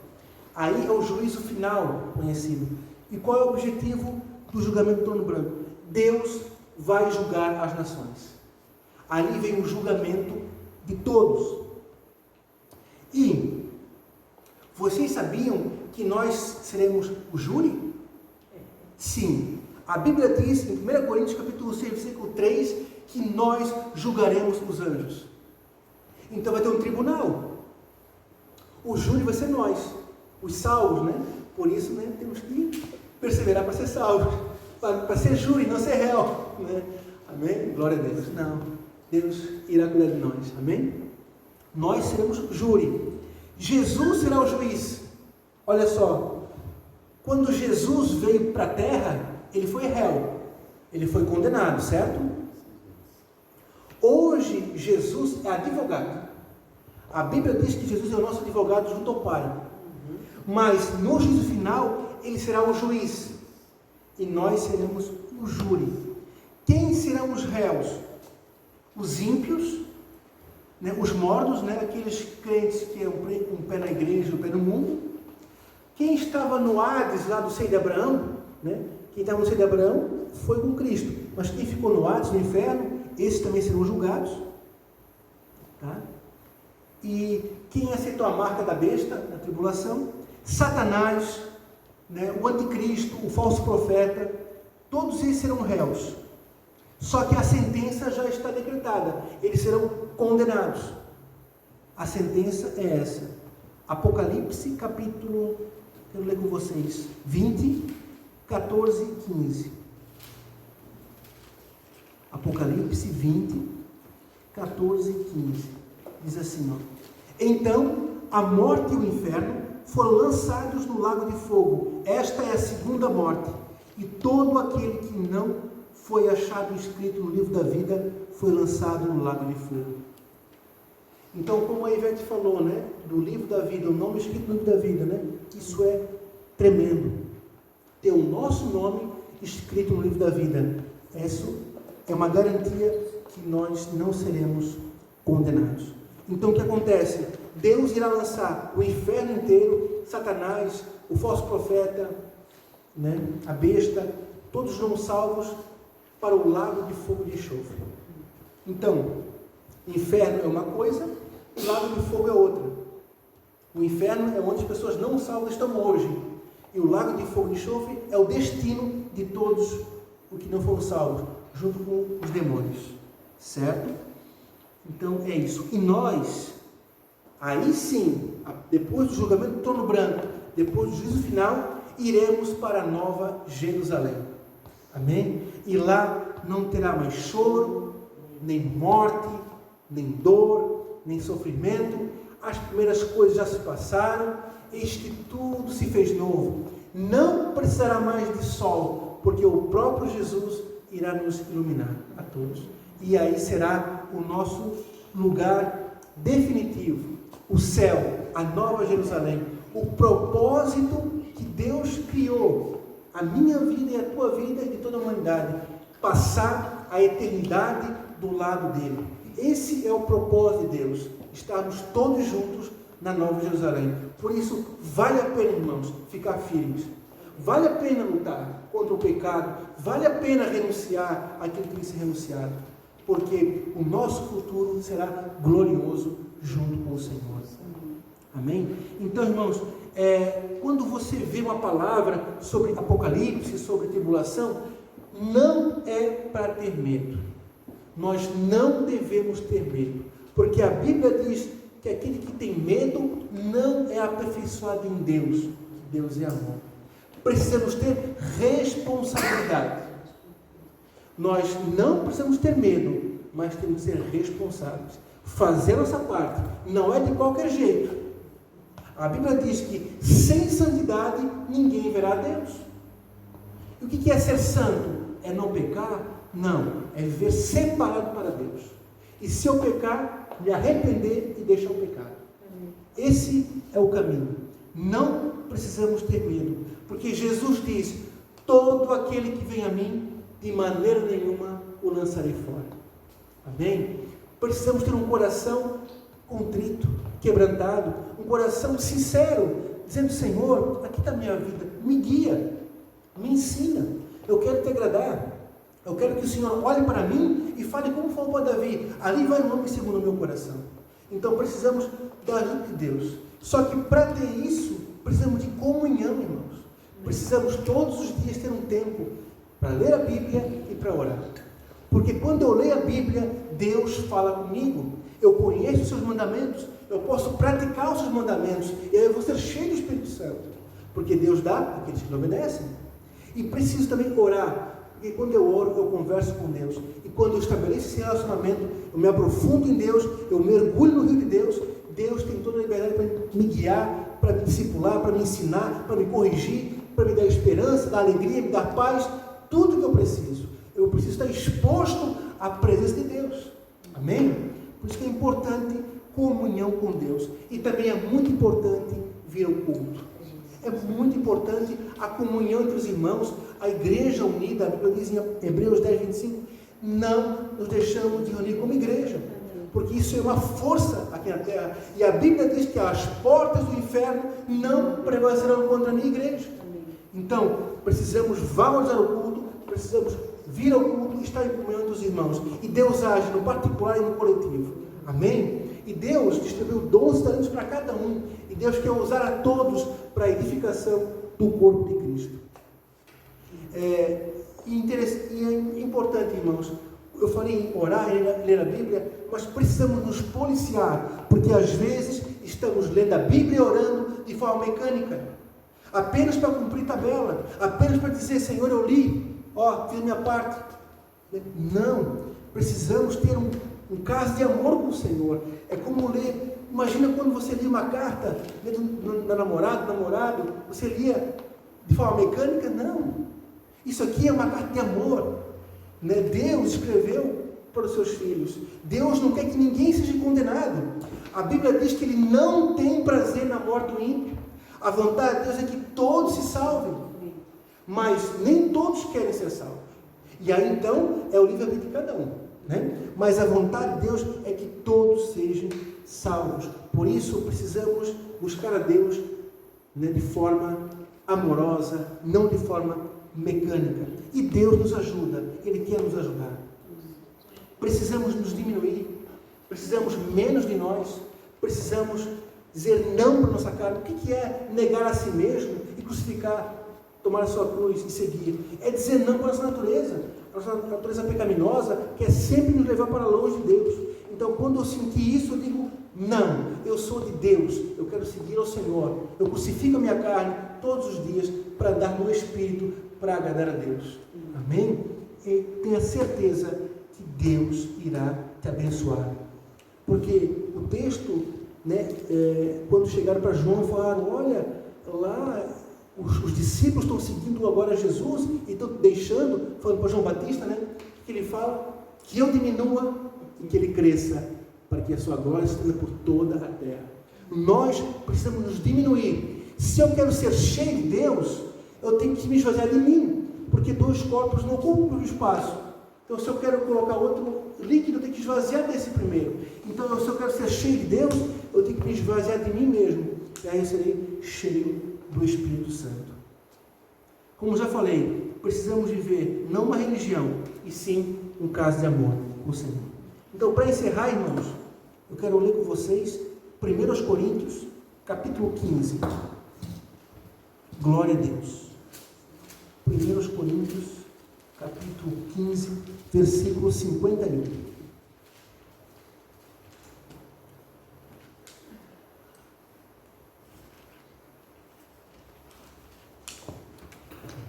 aí é o juízo final conhecido. E qual é o objetivo do julgamento do trono branco? Deus vai julgar as nações. Ali vem o julgamento de todos. E vocês sabiam que nós seremos o júri? Sim. A Bíblia diz em 1 Coríntios capítulo 6, versículo 3, que nós julgaremos os anjos. Então vai ter um tribunal. O júri vai ser nós, os salvos, né? Por isso, né, temos que perseverar para ser salvos, para ser júri, não ser réu, né? Amém? Glória a Deus. Não, Deus irá cuidar de nós. Amém? Nós seremos júri. Jesus será o juiz. Olha só, quando Jesus veio para a terra, ele foi réu, ele foi condenado, certo? Hoje, Jesus é advogado. A Bíblia diz que Jesus é o nosso advogado junto ao Pai. Mas no juízo final, ele será o juiz. E nós seremos o júri. Quem serão os réus? Os ímpios, né? Os mortos, né? Aqueles crentes que é um pé na igreja, um pé no mundo. Quem estava no Hades, lá do seio de Abraão, né? Quem estava no seio de Abraão foi com Cristo. Mas quem ficou no Hades, no inferno, esses também serão julgados. Tá? E quem aceitou a marca da besta, na tribulação, Satanás, né, o anticristo, o falso profeta, todos eles serão réus. Só que a sentença já está decretada. Eles serão condenados. A sentença é essa. Apocalipse, capítulo, quero ler com vocês, 20, 14 e 15. Apocalipse 20, 14 e 15. Diz assim, ó. Então, a morte e o inferno foram lançados no lago de fogo. Esta é a segunda morte. E todo aquele que não foi achado escrito no livro da vida foi lançado no lago de fogo. Então, como a Ivete falou, né? Do livro da vida, o nome escrito no livro da vida, né? Isso é tremendo. Ter o nosso nome escrito no livro da vida. Isso é uma garantia que nós não seremos condenados. Então, o que acontece? Deus irá lançar o inferno inteiro, Satanás, o falso profeta, né? A besta, todos não salvos, para o lago de fogo de enxofre. Então, inferno é uma coisa, o lago de fogo é outra. O inferno é onde as pessoas não salvas estão hoje. E o lago de fogo de enxofre é o destino de todos os que não foram salvos, junto com os demônios. Certo? Então é isso. E nós, aí sim, depois do julgamento do trono branco, depois do juízo final, iremos para a Nova Jerusalém. Amém? E lá não terá mais choro, nem morte, nem dor, nem sofrimento. As primeiras coisas já se passaram, eis que tudo se fez novo. Não precisará mais de sol, porque o próprio Jesus irá nos iluminar a todos. E aí será o nosso lugar definitivo, o céu, a Nova Jerusalém, o propósito que Deus criou, a minha vida e a tua vida e de toda a humanidade, passar a eternidade do lado dele. Esse é o propósito de Deus, estarmos todos juntos na Nova Jerusalém. Por isso, vale a pena, irmãos, ficar firmes. Vale a pena lutar contra o pecado, vale a pena renunciar àquilo que tem que ser renunciado, porque o nosso futuro será glorioso junto com o Senhor. Amém? Então, irmãos, quando você vê uma palavra sobre Apocalipse, sobre tribulação, não é para ter medo. Nós não devemos ter medo, porque a Bíblia diz que aquele que tem medo não é aperfeiçoado em Deus, que Deus é amor. Precisamos ter responsabilidade. Nós não precisamos ter medo, mas temos que ser responsáveis. Fazer a nossa parte. Não é de qualquer jeito. A Bíblia diz que sem santidade ninguém verá a Deus. E o que é ser santo? É não pecar? Não. É viver separado para Deus. E se eu pecar, me arrepender e deixar o pecado. Esse é o caminho. Não precisamos ter medo. Porque Jesus diz: todo aquele que vem a mim, de maneira nenhuma o lançarei fora. Amém? Precisamos ter um coração contrito, quebrantado, um coração sincero, dizendo: Senhor, aqui está a minha vida, me guia, me ensina, eu quero te agradar, eu quero que o Senhor olhe para mim e fale como falou para Davi, ali vai o nome segundo o meu coração. Então precisamos da ajuda de Deus. Só que para ter isso, precisamos de comunhão, irmãos. Precisamos todos os dias ter um tempo para ler a Bíblia e para orar. Porque quando eu leio a Bíblia, Deus fala comigo. Eu conheço os seus mandamentos, eu posso praticar os seus mandamentos, e aí eu vou ser cheio do Espírito Santo. Porque Deus dá àqueles que não obedecem. E preciso também orar, porque quando eu oro, eu converso com Deus. E quando eu estabeleço esse relacionamento, eu me aprofundo em Deus, eu mergulho no rio de Deus. Deus tem toda a liberdade para me guiar, para me discipular, para me ensinar, para me corrigir, para me dar esperança, dar alegria, me dar paz, tudo que eu preciso. Eu preciso estar exposto à presença de Deus. Amém? Por isso que é importante comunhão com Deus. E também é muito importante vir ao culto. É muito importante a comunhão entre os irmãos, a igreja unida. A Bíblia diz em Hebreus 10, 25, não nos deixamos de unir como igreja, porque isso é uma força aqui na terra. E a Bíblia diz que as portas do inferno não prevalecerão contra a minha igreja. Então, precisamos valorizar o culto, precisamos vir ao culto e estar em comunhão entre os irmãos. E Deus age no particular e no coletivo. Amém? E Deus distribuiu 12 talentos para cada um. E Deus quer usar a todos para a edificação do corpo de Cristo. E é importante, irmãos, eu falei em orar, em ler a Bíblia, mas precisamos nos policiar, porque às vezes estamos lendo a Bíblia e orando de forma mecânica, apenas para cumprir tabela, apenas para dizer, Senhor, eu li, fiz a minha parte. Não, precisamos ter um caso de amor com o Senhor. É como ler, imagina quando você lia uma carta da namorado, você lia de forma mecânica? Não, isso aqui é uma carta de amor, né? Deus escreveu para os seus filhos. Deus não quer que ninguém seja condenado. A Bíblia diz que Ele não tem prazer na morte do ímpio. A vontade de Deus é que todos se salvem, mas nem todos querem ser salvos. E aí então é o livre-arbítrio de cada um, né? Mas a vontade de Deus é que todos sejam salvos. Por isso precisamos buscar a Deus, né, de forma amorosa, não de forma mecânica. E Deus nos ajuda, Ele quer nos ajudar. Precisamos nos diminuir, precisamos menos de nós, precisamos dizer não para a nossa carne. O que é negar a si mesmo e crucificar, tomar a sua cruz e seguir? É dizer não para a nossa natureza pecaminosa, que é sempre nos levar para longe de Deus. Então, quando eu sentir isso, eu digo, não, eu sou de Deus, eu quero seguir ao Senhor. Eu crucifico a minha carne todos os dias para andar no Espírito, para agradar a Deus. Amém? E tenha certeza que Deus irá te abençoar. Porque o texto, né, quando chegaram para João e falaram, olha, lá os discípulos estão seguindo agora Jesus e estão deixando, falando para João Batista, né, que ele fala, que eu diminua e que ele cresça, para que a sua glória se estenda por toda a terra. Nós precisamos nos diminuir. Se eu quero ser cheio de Deus, eu tenho que me esvaziar de mim, porque dois corpos não ocupam o espaço. Então, se eu quero colocar outro líquido, eu tenho que esvaziar desse primeiro. Então, se eu quero ser cheio de Deus, eu tenho que me esvaziar de mim mesmo. E aí eu serei cheio do Espírito Santo. Como já falei, precisamos viver não uma religião, e sim um caso de amor com o Senhor. Então, para encerrar, irmãos, eu quero ler com vocês 1 Coríntios, capítulo 15. Glória a Deus. 1 Coríntios, capítulo 15, versículo 51.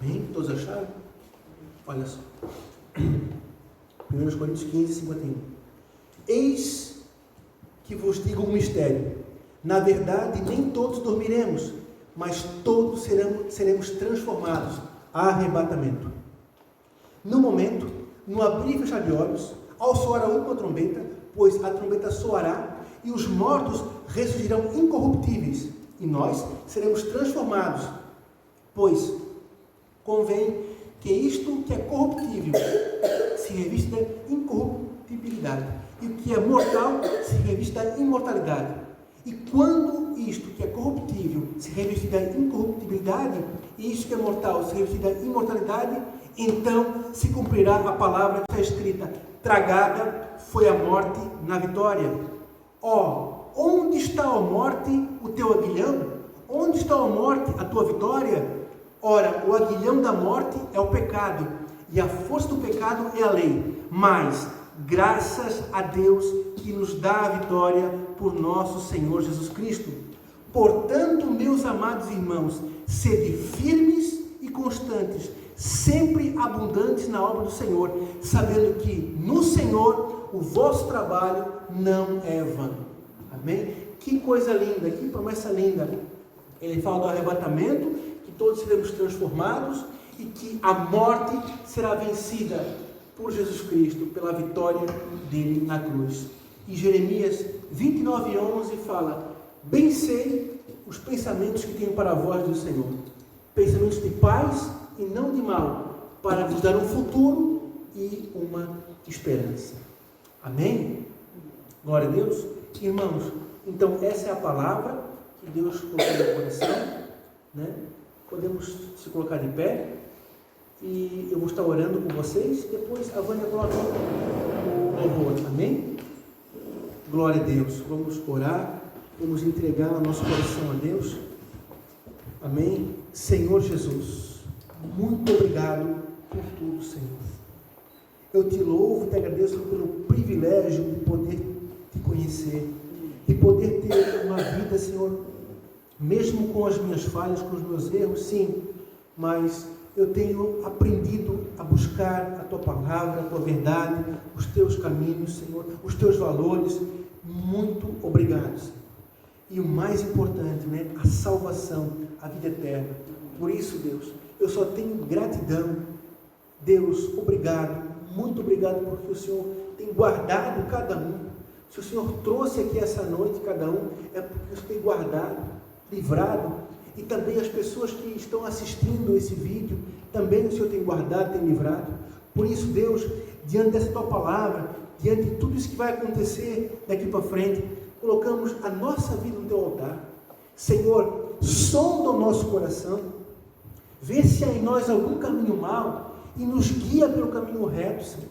Amém? Todos acharam? Olha só. 1 Coríntios 15, 51. Eis que vos digo um mistério. Na verdade, nem todos dormiremos, mas todos seremos transformados a arrebatamento. No momento, no abrir e fechar de olhos, ao soar a última trombeta, pois a trombeta soará, e os mortos ressurgirão incorruptíveis, e nós seremos transformados, pois convém que isto que é corruptível se revista da incorruptibilidade, e o que é mortal se revista da imortalidade. E quando isto que é corruptível se revestir da incorruptibilidade, e isto que é mortal se revestir da imortalidade, então se cumprirá a palavra que está escrita: tragada foi a morte na vitória. Onde está, a morte, o teu aguilhão? Onde está, a morte, a tua vitória? Ora, o aguilhão da morte é o pecado, e a força do pecado é a lei. Mas, graças a Deus que nos dá a vitória por nosso Senhor Jesus Cristo. Portanto, meus amados irmãos, sede firmes e constantes, sempre abundantes na obra do Senhor, sabendo que no Senhor o vosso trabalho não é vão. Amém? Que coisa linda, que promessa linda. Ele fala do arrebatamento, que todos seremos transformados e que a morte será vencida por Jesus Cristo, pela vitória dele na cruz. E Jeremias 29:11 fala: bem sei os pensamentos que tenho para vós do Senhor, pensamentos de paz e não de mal, para vos dar um futuro e uma esperança. Amém? Glória a Deus. Irmãos, então essa é a palavra que Deus colocou no coração, né? Podemos se colocar de pé e eu vou estar orando com vocês. Depois a Vânia coloca o louvor. Amém? Glória a Deus. Vamos orar, vamos entregar o nosso coração a Deus. Amém? Senhor Jesus, muito obrigado por tudo, Senhor. Eu te louvo e te agradeço pelo privilégio de poder te conhecer, de poder ter uma vida, Senhor, mesmo com as minhas falhas, com os meus erros, sim, mas eu tenho aprendido a buscar a Tua palavra, a Tua verdade, os Teus caminhos, Senhor, os Teus valores. Muito obrigado, Senhor. E o mais importante, né, a salvação, a vida eterna. Por isso, Deus, eu só tenho gratidão. Deus, obrigado, muito obrigado porque o Senhor tem guardado cada um. Se o Senhor trouxe aqui essa noite cada um, é porque o Senhor tem guardado, livrado. E também as pessoas que estão assistindo esse vídeo, também o Senhor tem guardado, tem livrado. Por isso, Deus, diante dessa Tua palavra, diante de tudo isso que vai acontecer daqui para frente, colocamos a nossa vida no Teu altar. Senhor, sonda o nosso coração, vê se há em nós algum caminho mau e nos guia pelo caminho reto, Senhor.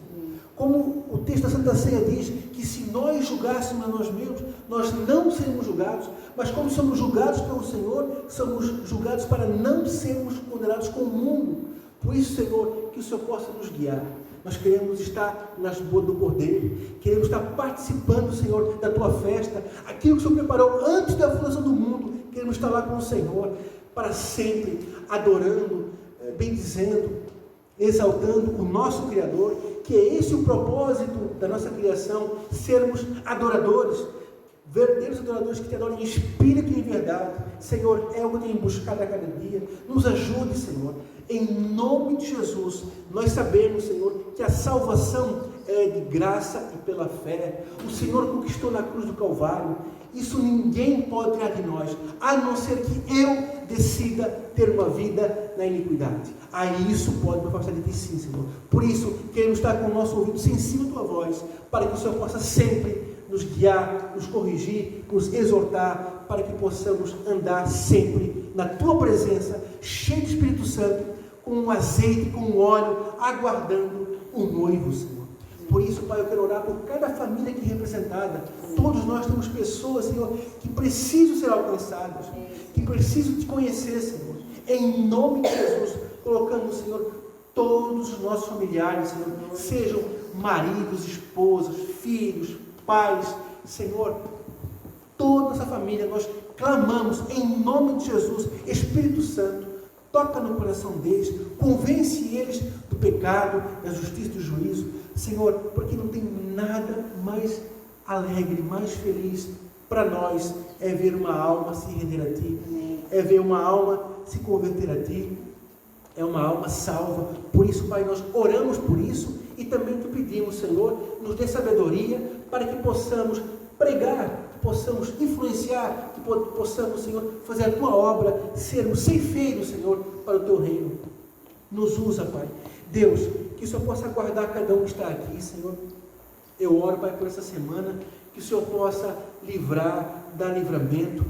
Como o texto da Santa Ceia diz, que se nós julgássemos a nós mesmos, nós não seremos julgados, mas como somos julgados pelo Senhor, somos julgados para não sermos condenados com o mundo. Por isso, Senhor, que o Senhor possa nos guiar. Nós queremos estar nas boas do Cordeiro, queremos estar participando, Senhor, da Tua festa, aquilo que o Senhor preparou antes da fundação do mundo. Queremos estar lá com o Senhor, para sempre, adorando, bendizendo, exaltando o nosso Criador, que é esse o propósito da nossa criação, sermos adoradores, verdadeiros adoradores que te adoram em espírito e em verdade. Senhor, é o que eu tenho buscado a cada dia. Nos ajude, Senhor. Em nome de Jesus, nós sabemos, Senhor, que a salvação é de graça e pela fé. O Senhor conquistou na cruz do Calvário. Isso ninguém pode tirar de nós, a não ser que eu decida ter uma vida na iniquidade. Aí isso pode me afastar de ti, sim, Senhor. Por isso, queremos estar com o nosso ouvido sensível à Tua voz, para que o Senhor possa sempre nos guiar, nos corrigir, nos exortar, para que possamos andar sempre na Tua presença, cheio do Espírito Santo, com um azeite, com um óleo, aguardando o noivo, Senhor. Por isso, Pai, eu quero orar por cada família aqui representada. Todos nós temos pessoas, Senhor, que precisam ser alcançadas, que precisam Te conhecer, Senhor. Em nome de Jesus, colocamos, Senhor, todos os nossos familiares, Senhor, sejam maridos, esposas, filhos, pais, Senhor, toda nossa família, nós clamamos em nome de Jesus. Espírito Santo, toca no coração deles, convence eles do pecado, da justiça e do juízo, Senhor, porque não tem nada mais alegre, mais feliz para nós, é ver uma alma se render a Ti, é ver uma alma se converter a Ti, é uma alma salva. Por isso, Pai, nós oramos por isso e também Te pedimos, Senhor, nos dê sabedoria para que possamos pregar, que possamos influenciar, que possamos, Senhor, fazer a Tua obra, sermos ceifeiros, Senhor, para o Teu reino. Nos usa, Pai. Deus, que o Senhor possa guardar cada um que está aqui, Senhor. Eu oro, Pai, por essa semana, que o Senhor possa livrar, dar livramento,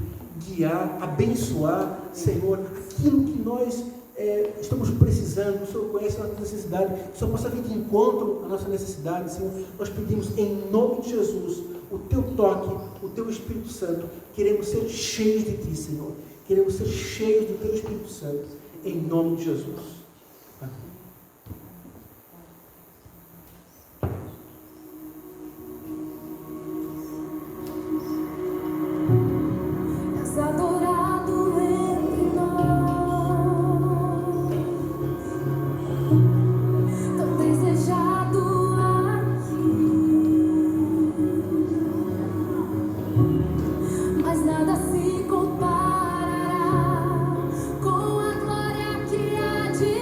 guiar, abençoar, Senhor, aquilo que nós estamos precisando. O Senhor conhece a nossa necessidade, que o Senhor possa vir de encontro à nossa necessidade, Senhor. Nós pedimos em nome de Jesus o Teu toque, o Teu Espírito Santo. Queremos ser cheios de Ti, Senhor. Queremos ser cheios do Teu Espírito Santo, em nome de Jesus. Amém. Nada se comparará com a glória que há de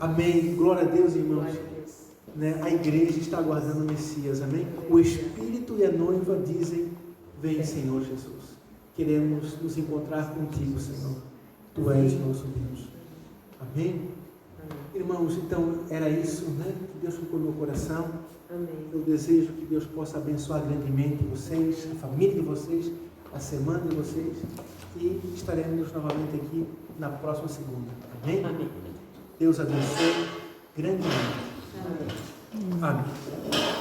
Amém. Glória a Deus, irmãos. Né? A igreja está aguardando o Messias. Amém. O Espírito e a noiva dizem: vem, Senhor Jesus. Queremos nos encontrar contigo, Senhor. Tu és nosso Deus. Amém. Irmãos, então era isso, né? Que Deus colocou no meu coração. Amém. Eu desejo que Deus possa abençoar grandemente vocês, a família de vocês, a semana de vocês, e estaremos novamente aqui na próxima segunda. Amém? Amém. Deus abençoe grandemente. Amém. Amém.